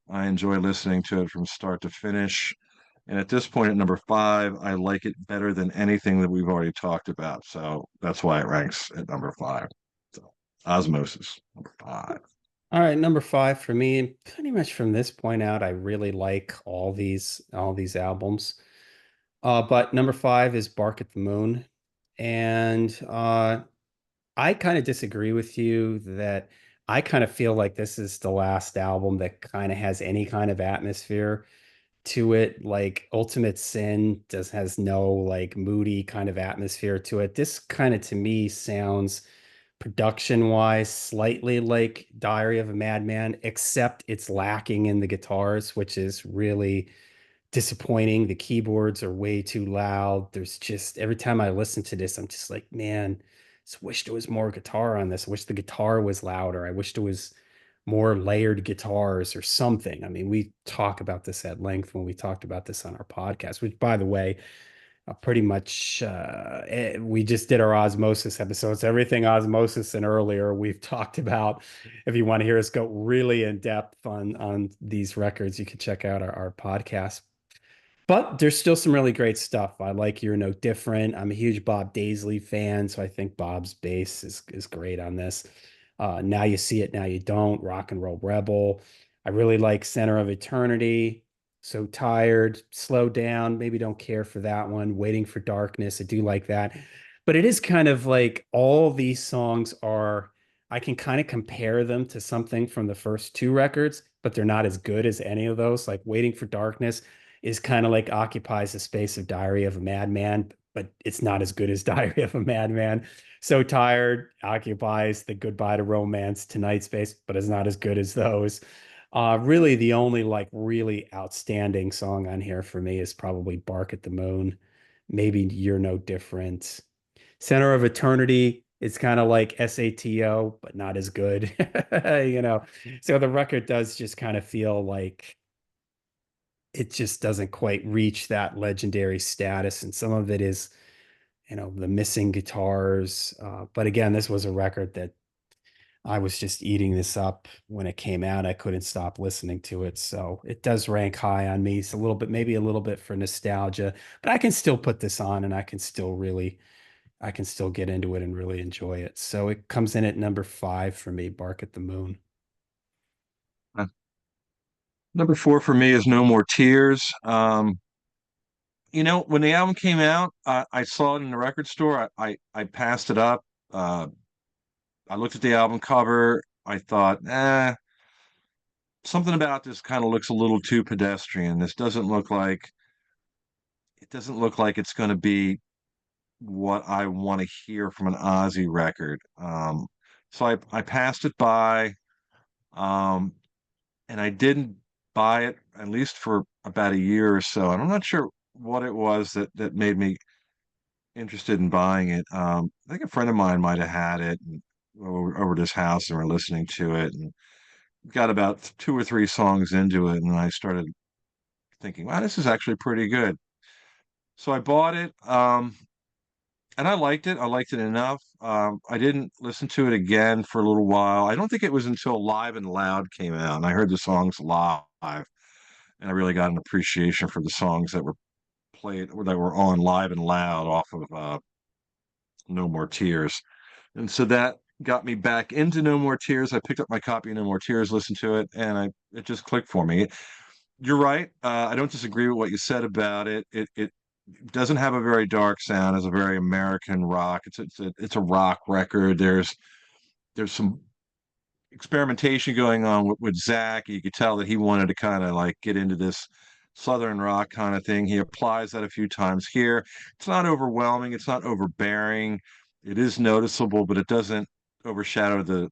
I enjoy listening to it from start to finish. And at this point, at number five, I like it better than anything that we've already talked about. So that's why it ranks at number five. So Osmosis, number five. All right, number five for me, pretty much from this point out, I really like all these albums. But number five is Bark at the Moon. And I kind of disagree with you that I kind of feel like this is the last album that kind of has any kind of atmosphere to it. Like Ultimate Sin does has no like moody kind of atmosphere to it. This kind of to me sounds production wise slightly like Diary of a Madman, except it's lacking in the guitars, which is really disappointing. The keyboards are way too loud. There's just every time I listen to this, I'm just like, man, just wish there was more guitar on this. I wish the guitar was louder. I wish there was more layered guitars or something. I mean, we talk about this at length when we talked about this on our podcast, which by the way, pretty much we just did our Osmosis episodes. Everything Osmosis and earlier we've talked about. If you want to hear us go really in depth on these records, you can check out our podcast. But there's still some really great stuff. I like You're No Different. I'm a huge Bob Daisley fan, so I think Bob's bass is great on this. Now You See It, Now You Don't, Rock and Roll Rebel. I really like Center of Eternity, So Tired, Slow Down. Maybe don't care for that one. Waiting for Darkness. I do like that. But it is kind of like all these songs are, I can kind of compare them to something from the first two records, but they're not as good as any of those. Like Waiting for Darkness is kind of like occupies the space of Diary of a Madman, but it's not as good as Diary of a Madman. So Tired occupies the Goodbye to Romance Tonight space, but it's not as good as those. Really, the only like really outstanding song on here for me is probably Bark at the Moon. Maybe You're No Different. Center of Eternity is kind of like SATO, but not as good, you know. So the record does just kind of feel like it just doesn't quite reach that legendary status. And some of it is, you know, the missing guitars. But again, this was a record that I was just eating this up when it came out. I couldn't stop listening to it. So it does rank high on me. It's a little bit, maybe a little bit for nostalgia, but I can still put this on and I can still get into it and really enjoy it. So it comes in at number five for me, Bark at the Moon. Number four for me is No More Tears. When the album came out, I saw it in the record store. I passed it up. Uh, I looked at the album cover. I thought, something about this kind of looks a little too pedestrian. This doesn't look like it's going to be what I want to hear from an Ozzy record. So I passed it by, um, and I didn't buy it at least for about a year or so. And I'm not sure what it was that made me interested in buying it. I think a friend of mine might have had it and, over at his house, and we're listening to it, and got about two or three songs into it, and I started thinking, wow, this is actually pretty good. So I bought it, and I liked it. I liked it enough. I didn't listen to it again for a little while. I don't think it was until Live and Loud came out, and I heard the songs live, and I really got an appreciation for the songs that were played or that were on Live and Loud off of No More Tears. And so that got me back into No More Tears. I picked up my copy of No More Tears, listened to it, and I it just clicked for me. You're right. I don't disagree with what you said about it. It doesn't have a very dark sound. It's a very American rock. It's a rock record. there's some experimentation going on with Zach. You could tell that he wanted to kind of like get into this Southern rock kind of thing. He applies that a few times here. It's not overwhelming, it's not overbearing. It is noticeable, but it doesn't overshadow the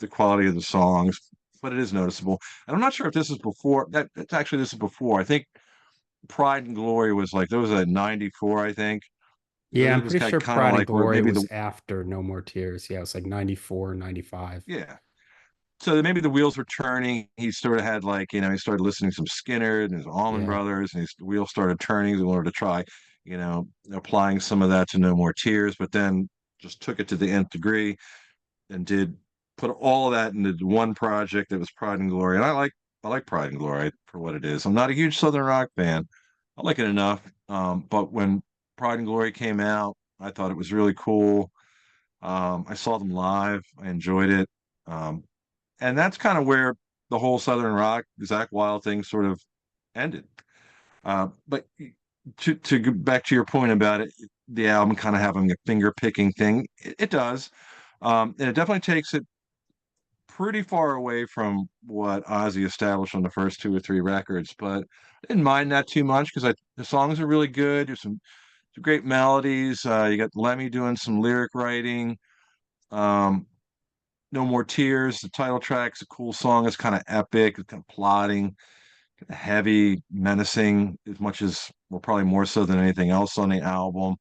quality of the songs. But it is noticeable. And I'm not sure if this is before that. It's actually this is before. I think Pride and Glory was like, that was at 94, I think. So Yeah, this I'm was pretty kind sure kind of Pride and like where Glory maybe was the, after No More Tears. Yeah, it was like 94, 95. yeah. So maybe the wheels were turning. He sort of had like, he started listening to some Skinner and his Allman Yeah. Brothers, and the wheels started turning. He wanted to try, applying some of that to No More Tears, but then just took it to the nth degree and did put all of that into one project that was Pride and Glory. And I like Pride and Glory for what it is. I'm not a huge Southern rock fan. I like it enough. But when Pride and Glory came out, I thought it was really cool. I saw them live. I enjoyed it. Um, and that's kind of where the whole Southern rock Zach Wild thing sort of ended. But to get back to your point about it, the album kind of having a finger picking thing, it does, and it definitely takes it pretty far away from what Ozzy established on the first two or three records. But I didn't mind that too much because the songs are really good. There's some great melodies. You got Lemmy doing some lyric writing. Um, no More Tears, the title track's a cool song. It's kind of epic, it's kind of plotting, kind of heavy, menacing, as much as, well, probably more so than anything else on the album.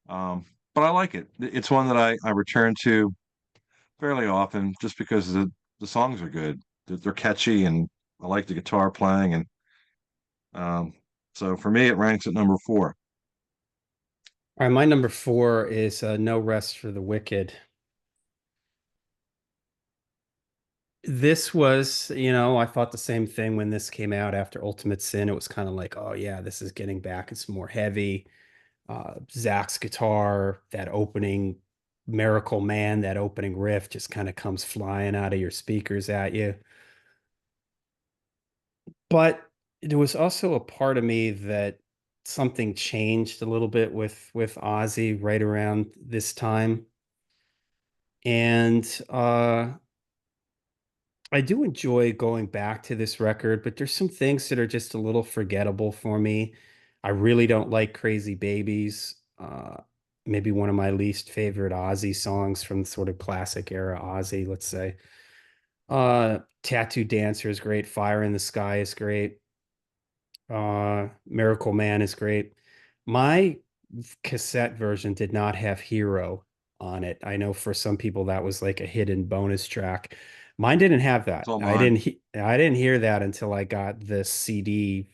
Um, but I like it. It's one that I return to fairly often just because the songs are good. They're catchy, and I like the guitar playing. And um, so for me, it ranks at number four. All right, my number four is No Rest for the Wicked. This was, I thought the same thing when this came out after Ultimate Sin. It was kind of like, oh yeah, this is getting back. It's more heavy. Zach's guitar, that opening Miracle Man, that opening riff just kind of comes flying out of your speakers at you. But there was also a part of me that something changed a little bit with Ozzy right around this time. And I do enjoy going back to this record, but there's some things that are just a little forgettable for me. I really don't like Crazy Babies. Maybe one of my least favorite Ozzy songs from sort of classic era Ozzy, let's say. Tattoo Dancer is great. Fire in the Sky is great. Miracle Man is great. My cassette version did not have Hero on it. I know for some people that was like a hidden bonus track. Mine didn't have It's that. all I mine. didn't I didn't hear that until I got the CD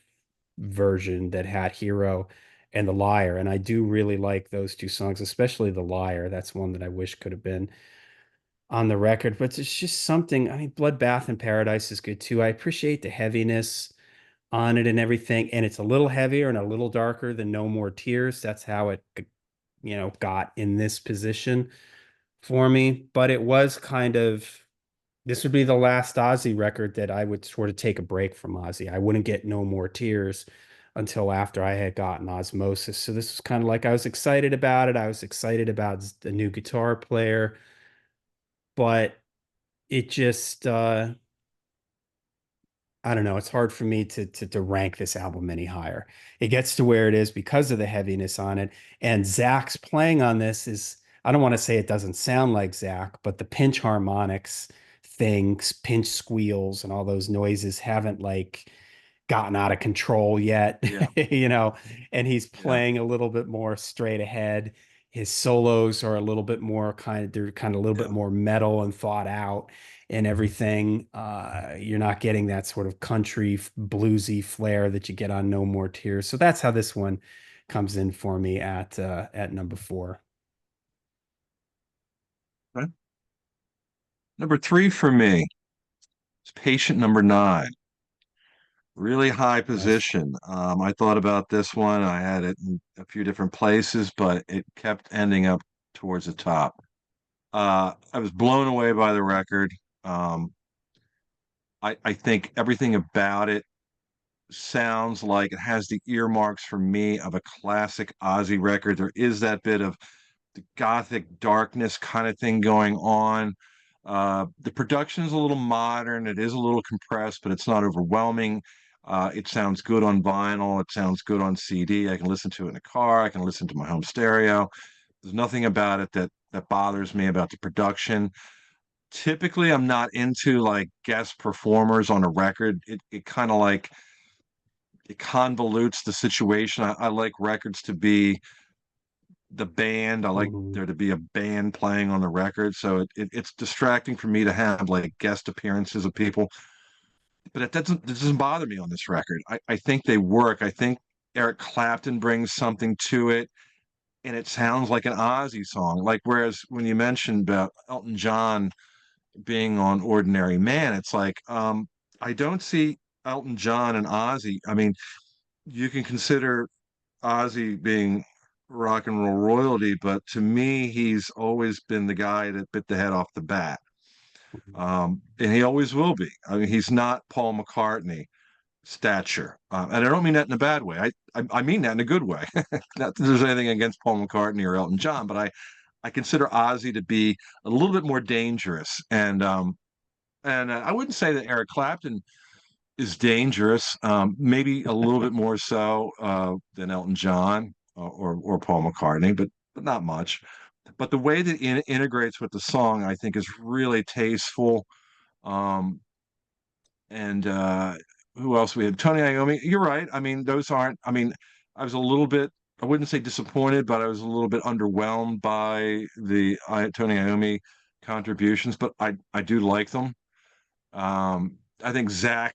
version that had Hero and The Liar. And I do really like those two songs, especially The Liar. That's one that I wish could have been on the record. But it's just something. I mean, Bloodbath in Paradise is good too. I appreciate the heaviness on it and everything. And it's a little heavier and a little darker than No More Tears. That's how it, got in this position for me. But it was kind of, this would be the last Ozzy record that I would sort of take a break from Ozzy. I wouldn't get No More Tears until after I had gotten Osmosis. So this was kind of like I was excited about it. I was excited about the new guitar player, but it just I don't know. It's hard for me to rank this album any higher. It gets to where it is because of the heaviness on it. And Zach's playing on this is, I don't want to say it doesn't sound like Zach, but the pinch harmonics things, pinch squeals, and all those noises haven't like gotten out of control yet, Yeah, and he's yeah, playing a little bit more straight ahead. His solos are a little bit more they're kind of a little bit yeah. more metal and thought out and everything. You're not getting that sort of country bluesy flair that you get on No More Tears. So that's how this one comes in for me at number four. Okay. Number three for me is Patient Number Nine. Really high Nice. position. I thought about this one. I had it in a few different places, but it kept ending up towards the top. I was blown away by the record. Um, I think everything about it sounds like it has the earmarks for me of a classic Ozzy record. There is that bit of the gothic darkness kind of thing going on. The production is a little modern. It is a little compressed, but it's not overwhelming. It sounds good on vinyl. It sounds good on CD. I can listen to it in a car. I can listen to my home stereo. There's nothing about it that bothers me about the production. Typically, I'm not into like guest performers on a record. It kind of like it convolutes the situation. I like records to be the band. I like Mhm. there to be a band playing on the record. So it's distracting for me to have like guest appearances of people. But it doesn't bother me on this record. I think they work. I think Eric Clapton brings something to it, and it sounds like an Ozzy song. Like whereas when you mentioned about Elton John being on Ordinary Man, it's like I don't see Elton John and Ozzy. I mean, you can consider Ozzy being rock and roll royalty, but to me, he's always been the guy that bit the head off the bat. And he always will be. I mean, he's not Paul McCartney stature. And I don't mean that in a bad way. I mean that in a good way. Not that there's anything against Paul McCartney or Elton John, but I consider Ozzy to be a little bit more dangerous. And I wouldn't say that Eric Clapton is dangerous. Maybe a little bit more so than Elton John or Paul McCartney, but not much. But the way that it integrates with the song, I think, is really tasteful. Um, and who else we had? Tony Iommi. You're right. I mean, those aren't. I mean, I was a little bit. I wouldn't say disappointed, but I was a little bit underwhelmed by the Tony Iommi contributions. But I do like them. I think Zach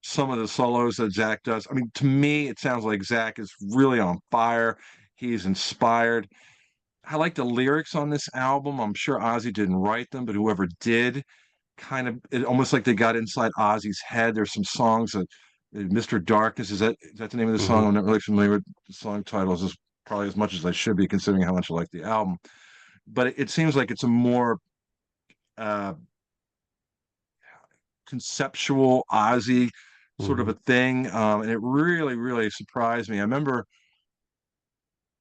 some of the solos that Zach does. I mean, to me, it sounds like Zach is really on fire. He's inspired. I like the lyrics on this album. I'm sure Ozzy didn't write them, but whoever did, kind of, it almost like they got inside Ozzy's head. There's some songs that Mr. Darkness, is that the name of the song? Mhm. I'm not really familiar with the song titles as probably as much as I should be considering how much I like the album. But it seems like it's a more uh, conceptual Ozzy sort of a Mhm. thing, and it really, really surprised me. I remember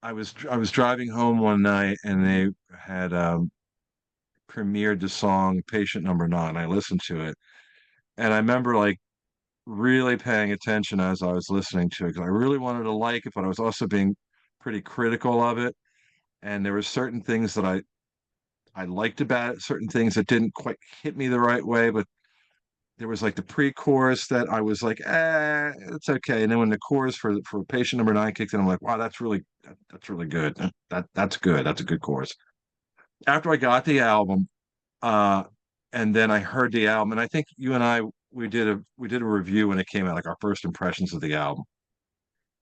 I was driving home one night and they had premiered the song "Patient Number Nine." I listened to it, and I remember like really paying attention as I was listening to it because I really wanted to like it, but I was also being pretty critical of it. And there were certain things that I liked about it, certain things that didn't quite hit me the right way, but there was like the pre-chorus that I was like, it's okay. And then when the chorus for Patient Number Nine kicked in, I'm like, wow, that's really good. That's good. That's a good chorus. After I got the album, uh, and then I heard the album, and I think you and I we did a review when it came out, like our first impressions of the album.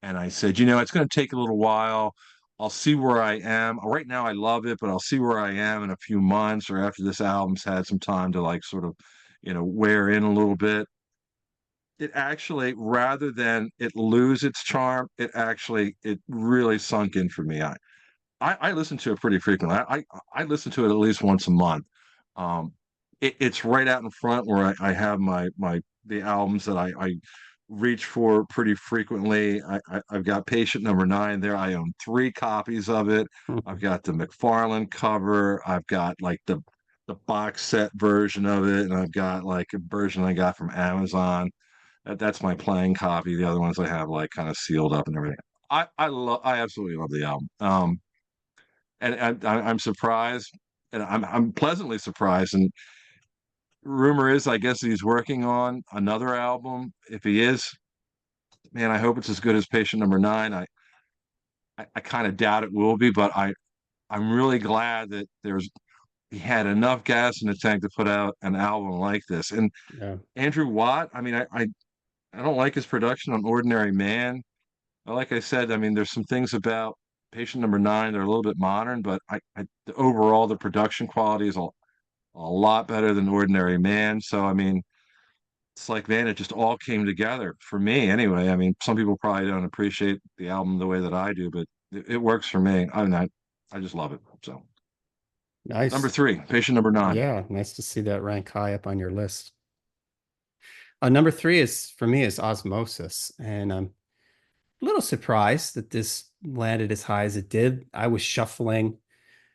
And I said, it's going to take a little while. I'll see where I am. Right now, I love it, but I'll see where I am in a few months or after this album's had some time to like sort of, wear in a little bit. It actually, rather than it lose its charm, it really sunk in for me. I listen to it pretty frequently. I listen to it at least once a month. Um, it's right out in front where I have my the albums that I reach for pretty frequently. I've got Patient Number Nine there. I own three copies of it. I've Mhm. got the McFarlane cover. I've got like the box set version of it, and I've got like a version I got from Amazon. That's my playing copy. The other ones I have like kind of sealed up and everything. I absolutely love the album. And I'm surprised, and I'm pleasantly surprised. And rumor is, I guess he's working on another album. If he is, man, I hope it's as good as Patient Number Nine. I kind of doubt it will be, but I'm really glad that he had enough gas in the tank to put out an album like this. And Yeah. Andrew Watt, I mean, I don't like his production on Ordinary Man. Like I said, I mean, there's some things about Patient Number Nine that are a little bit modern, but overall the production quality is a lot better than Ordinary Man. So I mean, it's like man, it just all came together for me anyway. I mean, some people probably don't appreciate the album the way that I do, but it works for me. I just love it. So number Nice. three, Patient Number Nine. Yeah, nice to see that rank high up on your list. Number three is for me is Osmosis, and I'm a little surprised that this landed as high as it did. I was shuffling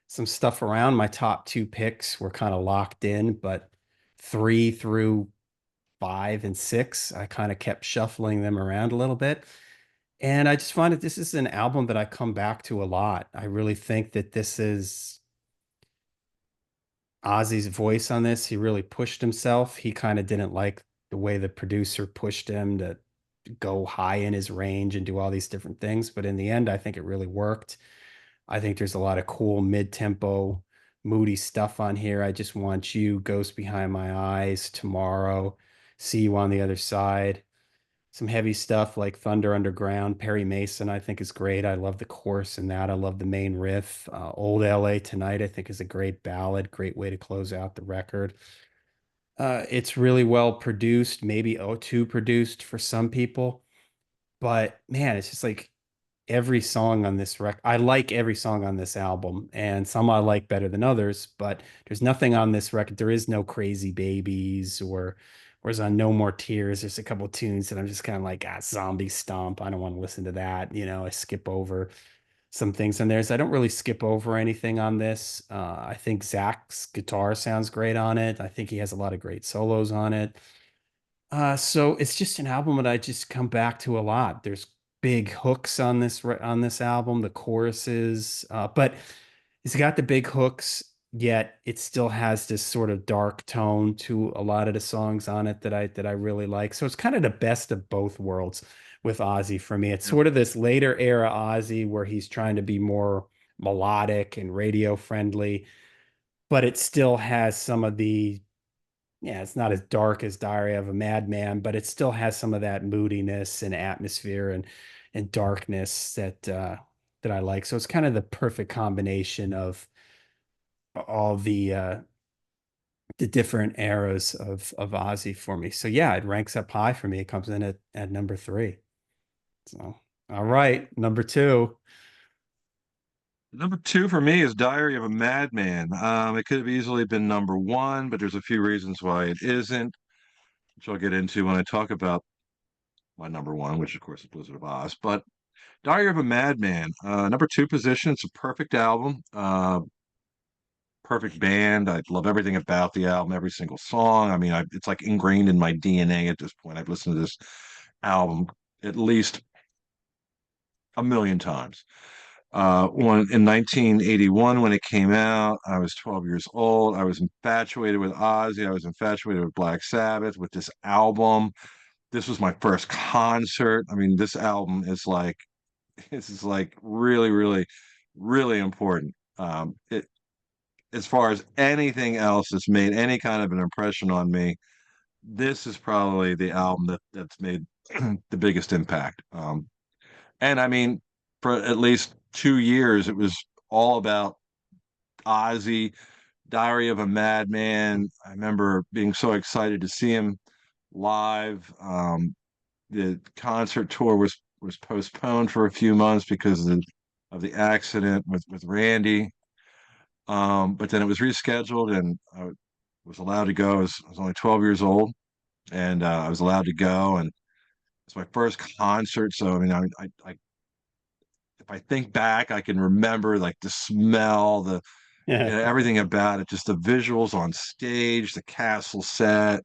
some stuff around. My top two picks were kind of locked in, but three through five and six, I kind of kept shuffling them around a little bit. And I just find that this is an album that I come back to a lot. I really think that this is Ozzy's voice on this. He really pushed himself. He kind of didn't like the way the producer pushed him to go high in his range and do all these different things. But in the end, I think it really worked. I think there's a lot of cool mid-tempo, moody stuff on here. I just want you, Ghost Behind My Eyes, Tomorrow, See You on the Other Side. Some heavy stuff like Thunder Underground. Perry Mason, I think, is great. I love the chorus in that. I love the main riff. Old LA Tonight, I think, is a great ballad, great way to close out the record. It's really well produced, maybe O2 produced for some people, but man, it's just like every song on this record. I like every song on this album, and some I like better than others, but there's nothing on this record. There is no Crazy Babies or whereas on No More Tears, there's a couple tunes that I'm just kind of like, Zombie Stomp. I don't want to listen to that. I skip over some things in there. So I don't really skip over anything on this. I think Zach's guitar sounds great on it. I think he has a lot of great solos on it. So it's just an album that I just come back to a lot. There's big hooks on this album, the choruses, but it's got the big hooks, yet it still has this sort of dark tone to a lot of the songs on it that I really like. So it's kind of the best of both worlds with Ozzy for me. It's Yep. sort of this later era Ozzy where he's trying to be more melodic and radio friendly, but it still has some of the yeah, it's not as dark as Diary of a Madman, but it still has some of that moodiness and atmosphere and darkness that I like. So it's kind of the perfect combination of all the different eras of Ozzy for me. So yeah, it ranks up high for me. It comes in at number three. So all right, number two. Number two for me is Diary of a Madman. It could have easily been number one, but there's a few reasons why it isn't, which I'll get into when I talk about my number one, which of course is Blizzard of Oz. But Diary of a Madman, number two position. It's a perfect album, perfect band. I love everything about the album, every single song. I mean, it's like ingrained in my DNA at this point. I've listened to this album at least a million times. When in 1981, when it came out, I was 12 years old. I was infatuated with Ozzy. I was infatuated with Black Sabbath, with this album. This was my first concert. I mean, this album is like this is like really, really, really important. It as far as anything else that's made any kind of an impression on me, this is probably the album that's made the biggest impact. And I mean, for at least 2 years, it was all about Ozzy, Diary of a Madman. I remember being so excited to see him live. The concert tour was postponed for a few months because of the accident with Randy. But then it was rescheduled, and I was allowed to go. I was only 12 years old, and I was allowed to go, and it's my first concert. So I mean, I if I think back, I can remember like the smell, Yeah. everything about it, just the visuals on stage, the castle set.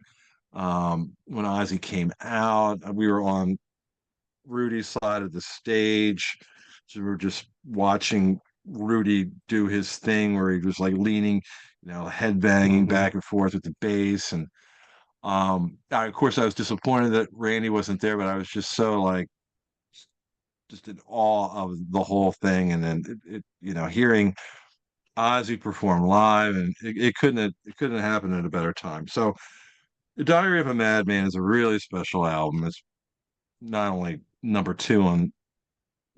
When Ozzy came out, we were on Rudy's side of the stage. So we were just watching Rudy do his thing where he was like leaning, head banging Hmm. back and forth with the bass. And of course, I was disappointed that Randy wasn't there, but I was just so like just in awe of the whole thing. And then hearing Ozzy perform live, and it couldn't have happened at a better time. So, The Diary of a Madman is a really special album. It's not only number two on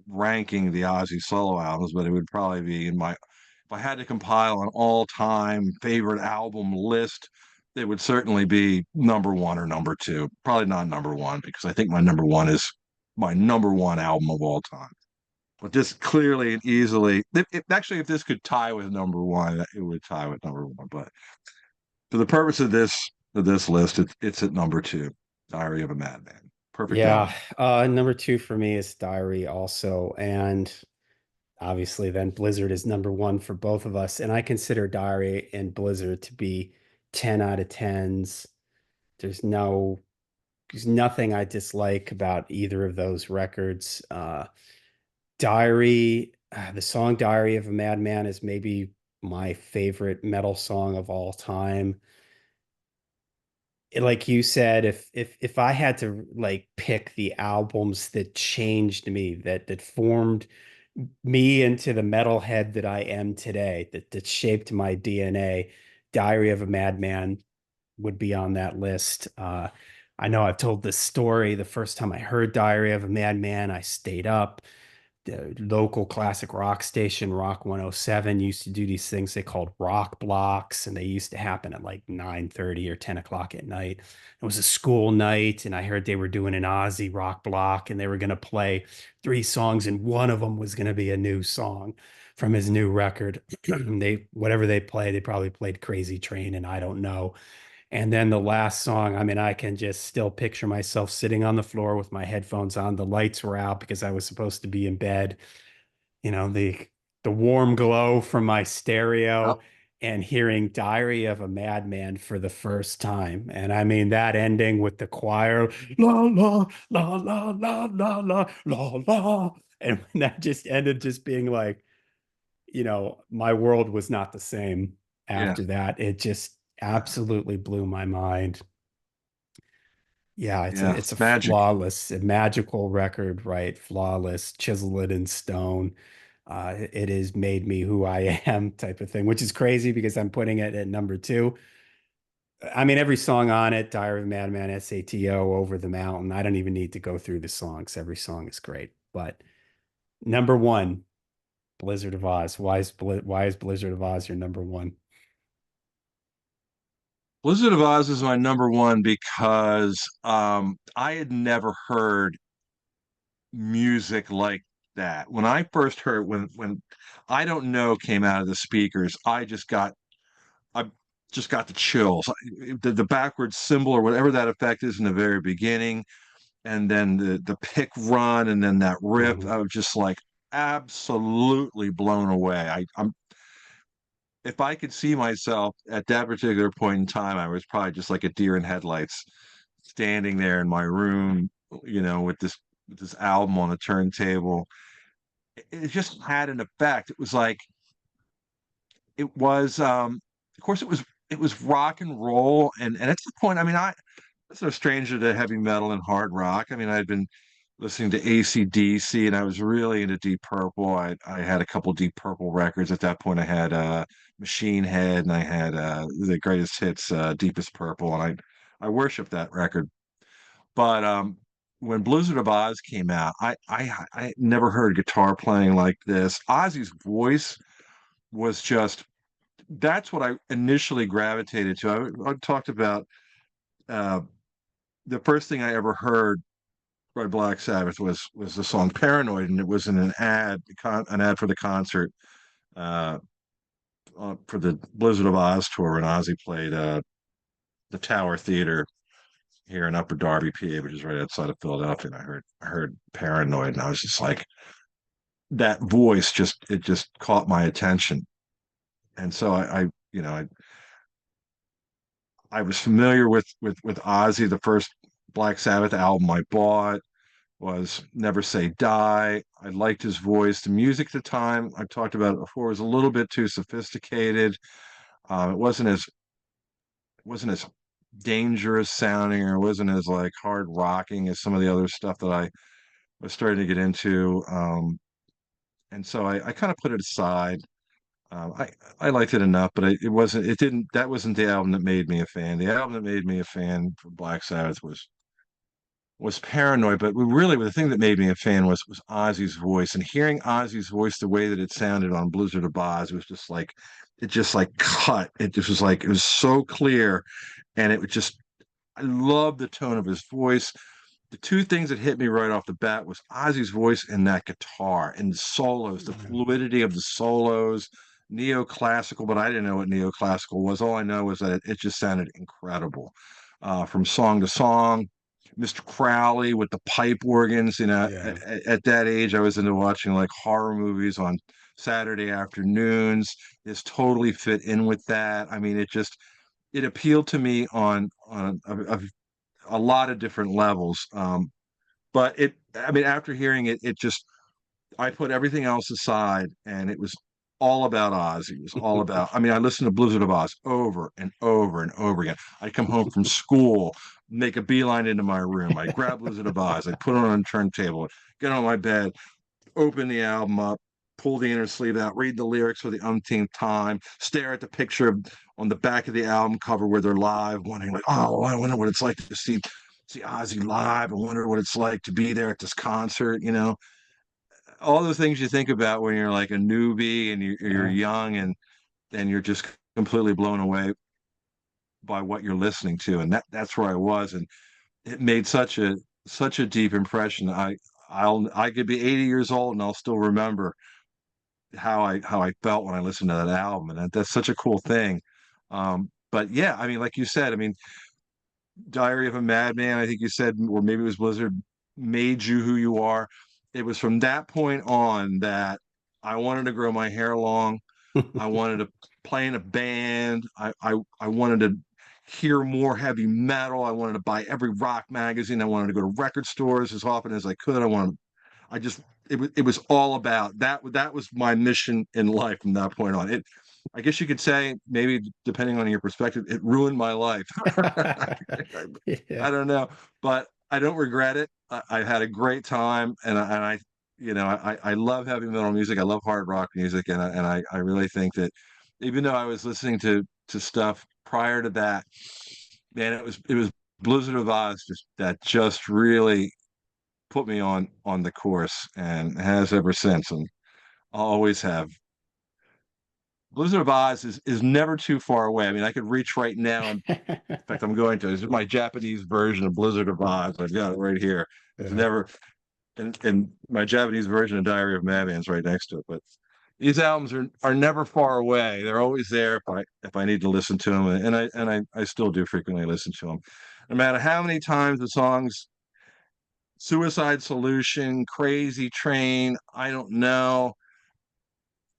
ranking the Ozzy solo albums, but it would probably be in my if I had to compile an all-time favorite album list, it would certainly be number one or number two. Probably not number one because I think my number one is my number one album of all time. But this clearly and easily, actually, if this could tie with number one, it would tie with number one. But for the purpose of this list, it's at number two, Diary of a Madman. Perfect Yeah. album. Number two for me is Diary also. And obviously then Blizzard is number one for both of us. And I consider Diary and Blizzard to be 10 out of 10s. There's no, there's nothing I dislike about either of those records. The song Diary of a Madman is maybe my favorite metal song of all time. Like you said, if I had to like pick the albums that changed me, that formed me into the metalhead that I am today, that shaped my DNA, Diary of a Madman would be on that list. I know I've told this story. The first time I heard Diary of a Madman, I stayed up. The local classic rock station, Rock 107, used to do these things they called rock blocks, and they used to happen at like 9:30 or 10 o'clock at night. It was a school night, and I heard they were doing an Ozzy rock block, and they were going to play three songs, and one of them was going to be a new song from his new record. They whatever they played, they probably played Crazy Train, and I don't know. And then the last song, I mean, I can just still picture myself sitting on the floor with my headphones on. The lights were out because I was supposed to be in bed. You know, the warm glow from my Yep. stereo and hearing Diary of a Madman for the first time. And I mean that ending with the choir, la la la la la la la la la. And when that just ended, just being like, my world was not the same Yeah. after that. It just absolutely blew my mind. Yeah, it's a Yeah. it's a Magic. flawless, a magical record, right? Flawless, chisel it in stone. It has made me who I am, type of thing, which is crazy because I'm putting it at number two. I mean, every song on it, Diary of a Madman, SATO, Over the Mountain. I don't even need to go through the songs. Every song is great. But number one, Blizzard of Oz. Why is Blizzard of Oz your number one? Blizzard of Oz is my number one because I had never heard music like that. When I first heard when I don't know came out of the speakers, I just got the chills. The backwards symbol or whatever that effect is in the very beginning, and then the pick run, and then that rip. Mhm. I was just like absolutely blown away. I'm if I could see myself at that particular point in time, I was probably just like a deer in headlights, standing there in my room, with this album on a turntable. It just had an effect. It was like it was of course it was rock and roll, and at the point, I mean, I was no stranger to heavy metal and hard rock. I mean, I'd been listening to AC/DC, and I was really into Deep Purple. I had a couple Deep Purple records at that point. I had Machine Head, and I had the greatest hits, Deepest Purple, and I worshiped that record. But when Blizzard of Oz came out, I never heard guitar playing like this. Ozzy's voice was just that's what I initially gravitated to. I talked about uh, the first thing I ever heard by Black Sabbath was the song "Paranoid," and it was in an ad for the concert uh, for the Blizzard of Oz tour when Ozzy played the Tower Theater here in Upper Darby, PA, which is right outside of Philadelphia. And I heard "Paranoid," and I was just like, that voice just caught my attention, and so I was familiar with Ozzy. The first Black Sabbath album I bought was Never Say Die. I liked his voice. The music at the time, I've talked about it before, was a little bit too sophisticated. It wasn't as dangerous sounding, or it wasn't as like hard rocking as some of the other stuff that I was starting to get into. And so I kind of put it aside. I liked it enough, but it wasn't. It didn't. That wasn't the album that made me a fan. The album that made me a fan for Black Sabbath was Paranoid, but really the thing that made me a fan was Ozzy's voice, and hearing Ozzy's voice the way that it sounded on Blizzard of Oz was just like it just like cut. It just was like it was so clear, and it was just I love the tone of his voice. The two things that hit me right off the bat was Ozzy's voice and that guitar and the solos, the fluidity of the solos, neoclassical, but I didn't know what neoclassical was. All I know was that it just sounded incredible from song to song. Mr. Crowley with the pipe organs. Yeah. At that age, I was into watching like horror movies on Saturday afternoons. This totally fit in with that. I mean, it appealed to me on a lot of different levels. But I mean, after hearing it, I put everything else aside, and it was all about Ozzy. It was all about. I mean, I listened to Blizzard of Oz over and over and over again. I'd come home from school, make a beeline into my room. I grab Blizzard of Oz, I put it on a turntable, get on my bed, open the album up, pull the inner sleeve out, read the lyrics for the umpteenth time, stare at the picture on the back of the album cover where they're live, wondering like, oh, I wonder what it's like to see Ozzy live. I wonder what it's like to be there at this concert. All the things you think about when you're like a newbie and you're Yeah. young and you're just completely blown away by what you're listening to, and that's where I was, and it made such a deep impression. I could be 80 years old and I'll still remember how I felt when I listened to that album, and that's such a cool thing. But yeah, I mean, like you said, I mean, Diary of a Madman, I think you said, or maybe it was Blizzard, made you who you are. It was from that point on that I wanted to grow my hair long. I wanted to play in a band. I wanted to hear more heavy metal. I wanted to buy every rock magazine. I wanted to go to record stores as often as I could. I just it was all about that. That was my mission in life from that point on. I guess you could say, maybe depending on your perspective, it ruined my life. Yeah. I don't know, but I don't regret it. I had a great time, I love heavy metal music. I love hard rock music, and I really think that even though I was listening to stuff prior to that, man, it was Blizzard of Oz that just really put me on the course, and has ever since, and I'll always have. Blizzard of Oz is never too far away. I mean, I could reach right now. In fact, I'm going to. This is my Japanese version of Blizzard of Oz. I've got it right here. It's Yeah. never, and my Japanese version of Diary of Madman is right next to it. But these albums are never far away. They're always there if I need to listen to them, and I still do frequently listen to them. No matter how many times the songs Suicide Solution, Crazy Train, I don't know,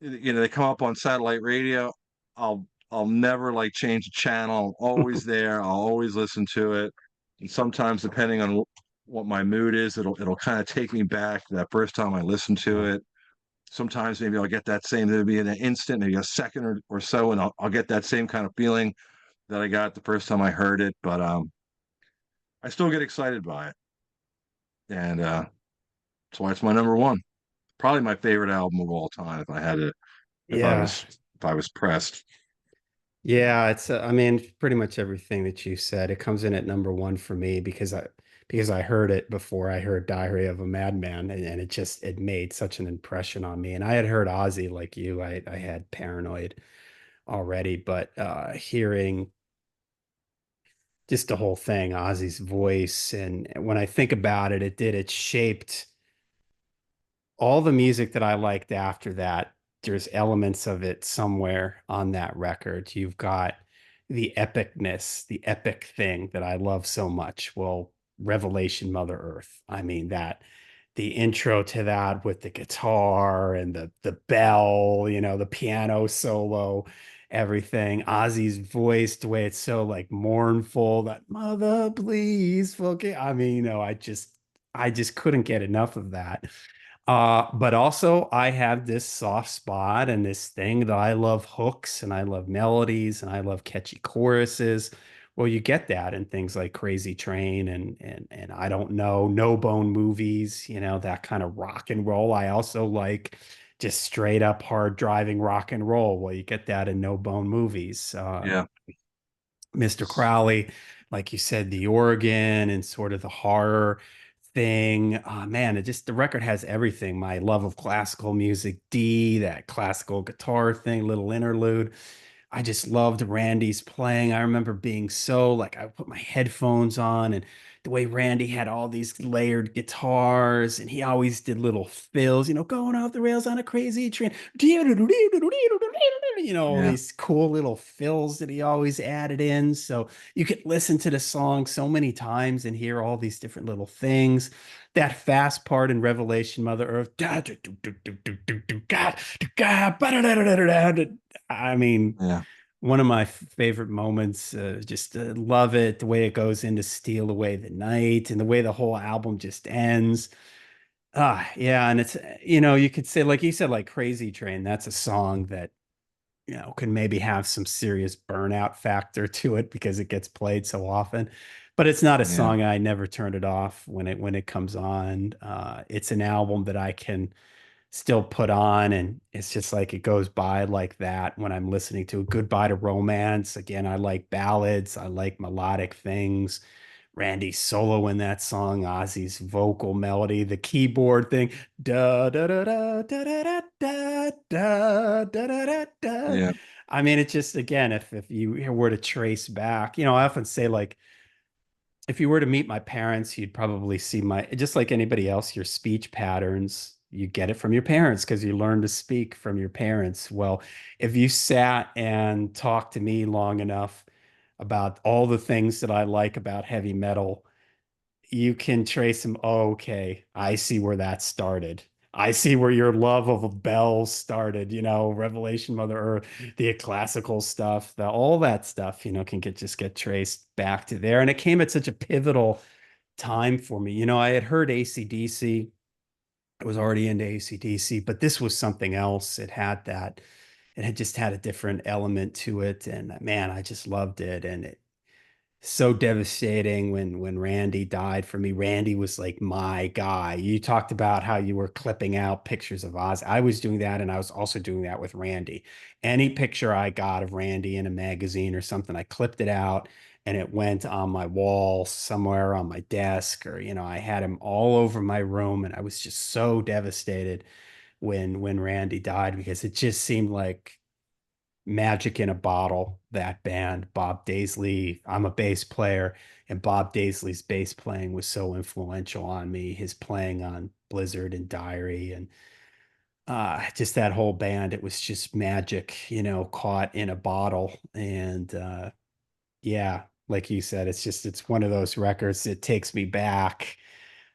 they come up on satellite radio. I'll never like change the channel. I'm always there. I'll always listen to it. And sometimes, depending on what my mood is, it'll kind of take me back to that first time I listened to Yeah. it. Sometimes maybe I'll get that same, it'll be in an instant, maybe a second or so, and I'll get that same kind of feeling that I got the first time I heard it. But I still get excited by it. And that's why it's my number one. Probably my favorite album of all time if I had to, if I Yeah. was if I was pressed. Yeah, it's I mean pretty much everything that you said. It comes in at number one for me because I heard it before I heard Diary of a Madman, and it made such an impression on me. And I had heard Ozzy like you. I had Paranoid already, but hearing just the whole thing, Ozzy's voice, and when I think about it, it shaped all the music that I liked after that. There's elements of it somewhere on that record. You've got the epicness, the epic thing that I love so much. Well, Revelation Mother Earth. I mean that the intro to that with the guitar and the bell, the piano solo, everything. Ozzy's voice, the way it's so like mournful, that mother please forgive. I mean, I just couldn't get enough of that. But also I have this soft spot and this thing that I love hooks and I love melodies and I love catchy choruses. Well, you get that in things like Crazy Train and I don't know, No Bone Movies, that kind of rock and roll. I also like just straight up hard driving rock and roll. Well, you get that in No Bone Movies. Yeah, Mr. Crowley, like you said, the organ and sort of the horror thing. Man, the record has everything. My love of classical music, that classical guitar thing, little interlude. I just loved Randy's playing. I remember being so like I would put my headphones on and the way Randy had all these layered guitars and he always did little fills, going off the rails on a crazy train. All Yeah. these cool little fills that he always added in. So you could listen to the song so many times and hear all these different little things. That fast part in Revelation, Mother Earth. I mean, Yeah. one of my favorite moments. Just love it, the way it goes into Steal Away the Night and the way the whole album just ends. Ah, yeah. And it's, you could say, like you said, like Crazy Train, that's a song that, can maybe have some serious burnout factor to it because it gets played so often. But it's not a Yeah. song I never turn it off when it comes on. It's an album that I can still put on, and it's just like it goes by like that when I'm listening to Goodbye to Romance. Again, I like ballads, I like melodic things. Randy's solo in that song, Ozzy's vocal melody, the keyboard thing, da da da da da da da da da da da da. Yeah. I mean, it's just, again, if you were to trace back, I often say, like, if you were to meet my parents, you'd probably see just like anybody else, your speech patterns, you get it from your parents because you learn to speak from your parents. Well, if you sat and talked to me long enough about all the things that I like about heavy metal, you can trace them. Oh, okay, I see where that started. I see where your love of bells started, Revelation, Mother Earth, the classical stuff, all that stuff, can just get traced back to there. And it came at such a pivotal time for me. I had heard AC/DC. I was already into AC/DC, but this was something else. It had just had a different element to it. And man, I just loved it. And so devastating when Randy died for me. Randy was like my guy. You talked about how you were clipping out pictures of Oz. I was doing that, and I was also doing that with Randy. Any picture I got of Randy in a magazine or something, I clipped it out and it went on my wall somewhere on my desk, or I had him all over my room, and I was just so devastated when Randy died because it just seemed like magic in a bottle, that band. Bob Daisley, I'm a bass player, and Bob Daisley's bass playing was so influential on me. His playing on Blizzard and Diary, and just that whole band, it was just magic, caught in a bottle. And yeah, like you said, it's one of those records that takes me back,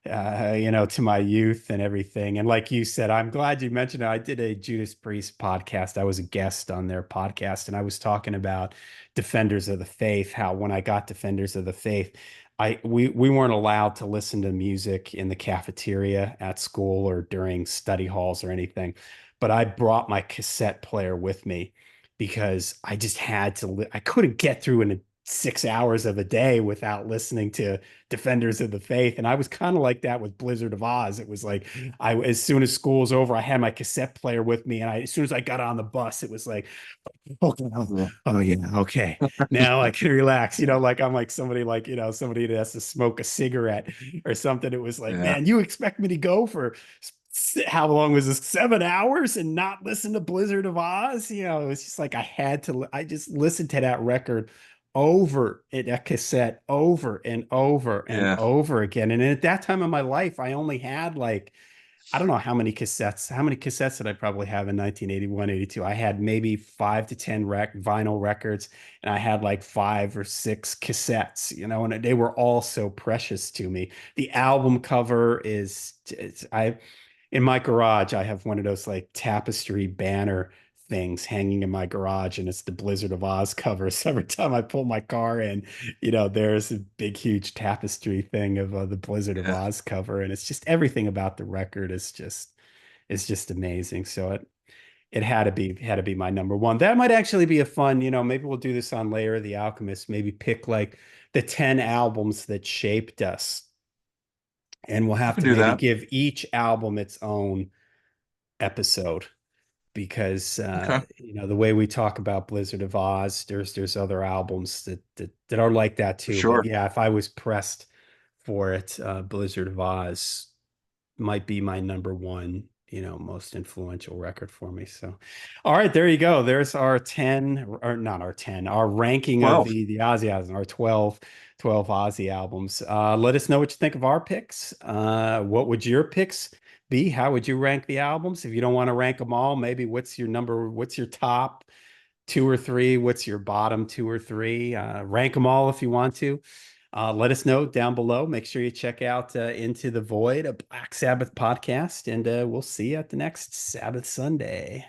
to my youth and everything. And like you said, I'm glad you mentioned it. I did a Judas Priest podcast. I was a guest on their podcast, and I was talking about Defenders of the Faith, how when I got Defenders of the Faith, we weren't allowed to listen to music in the cafeteria at school or during study halls or anything. But I brought my cassette player with me because I just had to, I couldn't get through in 6 hours of a day without listening to Defenders of the Faith. And I was kind of like that with Blizzard of Oz. It was like as soon as school was over, I had my cassette player with me. And as soon as I got on the bus, it was like, okay, Yeah. oh yeah, okay. Now I can relax. Like I'm like somebody, like, somebody that has to smoke a cigarette or something. It was like, Yeah. man, you expect me to go for how long was this? 7 hours and not listen to Blizzard of Oz? It was just like I just listened to that record over in a cassette over and over and Yeah. over again. And at that time of my life, I only had, like, I don't know how many cassettes. How many cassettes did I probably have in 1981, 82? I had maybe 5 to 10 vinyl records, and I had like 5 or 6 cassettes, and they were all so precious to me. The album cover in my garage, I have one of those like tapestry banner things hanging in my garage, and it's the Blizzard of Oz cover. So every time I pull my car in, there's a big, huge tapestry thing of the Blizzard of Yeah. Oz cover, and it's just everything about the record is just amazing. So it had to be my number one. That might actually be a fun, maybe we'll do this on Layer of the Alchemist. Maybe pick like the 10 albums that shaped us, and we'll We have can to do maybe that. give each album its own episode because Okay. the way we talk about Blizzard of Oz, there's other albums that are like that For too. But sure. yeah, if I was pressed for it, Blizzard of Oz might be my number one most influential record for me. So, all right, there you go. There's our 10, or not our 10, our ranking of 12. the Ozzy albums, our 12 Ozzy albums. Let us know what you think of our picks. What would your picks be? How would you rank the albums? If you don't want to rank them all, maybe what's your top two or three? What's your bottom two or three? Rank them all if you want to. Let us know down below. Make sure you check out Into the Void, a Black Sabbath podcast, and we'll see you at the next Sabbath Sunday.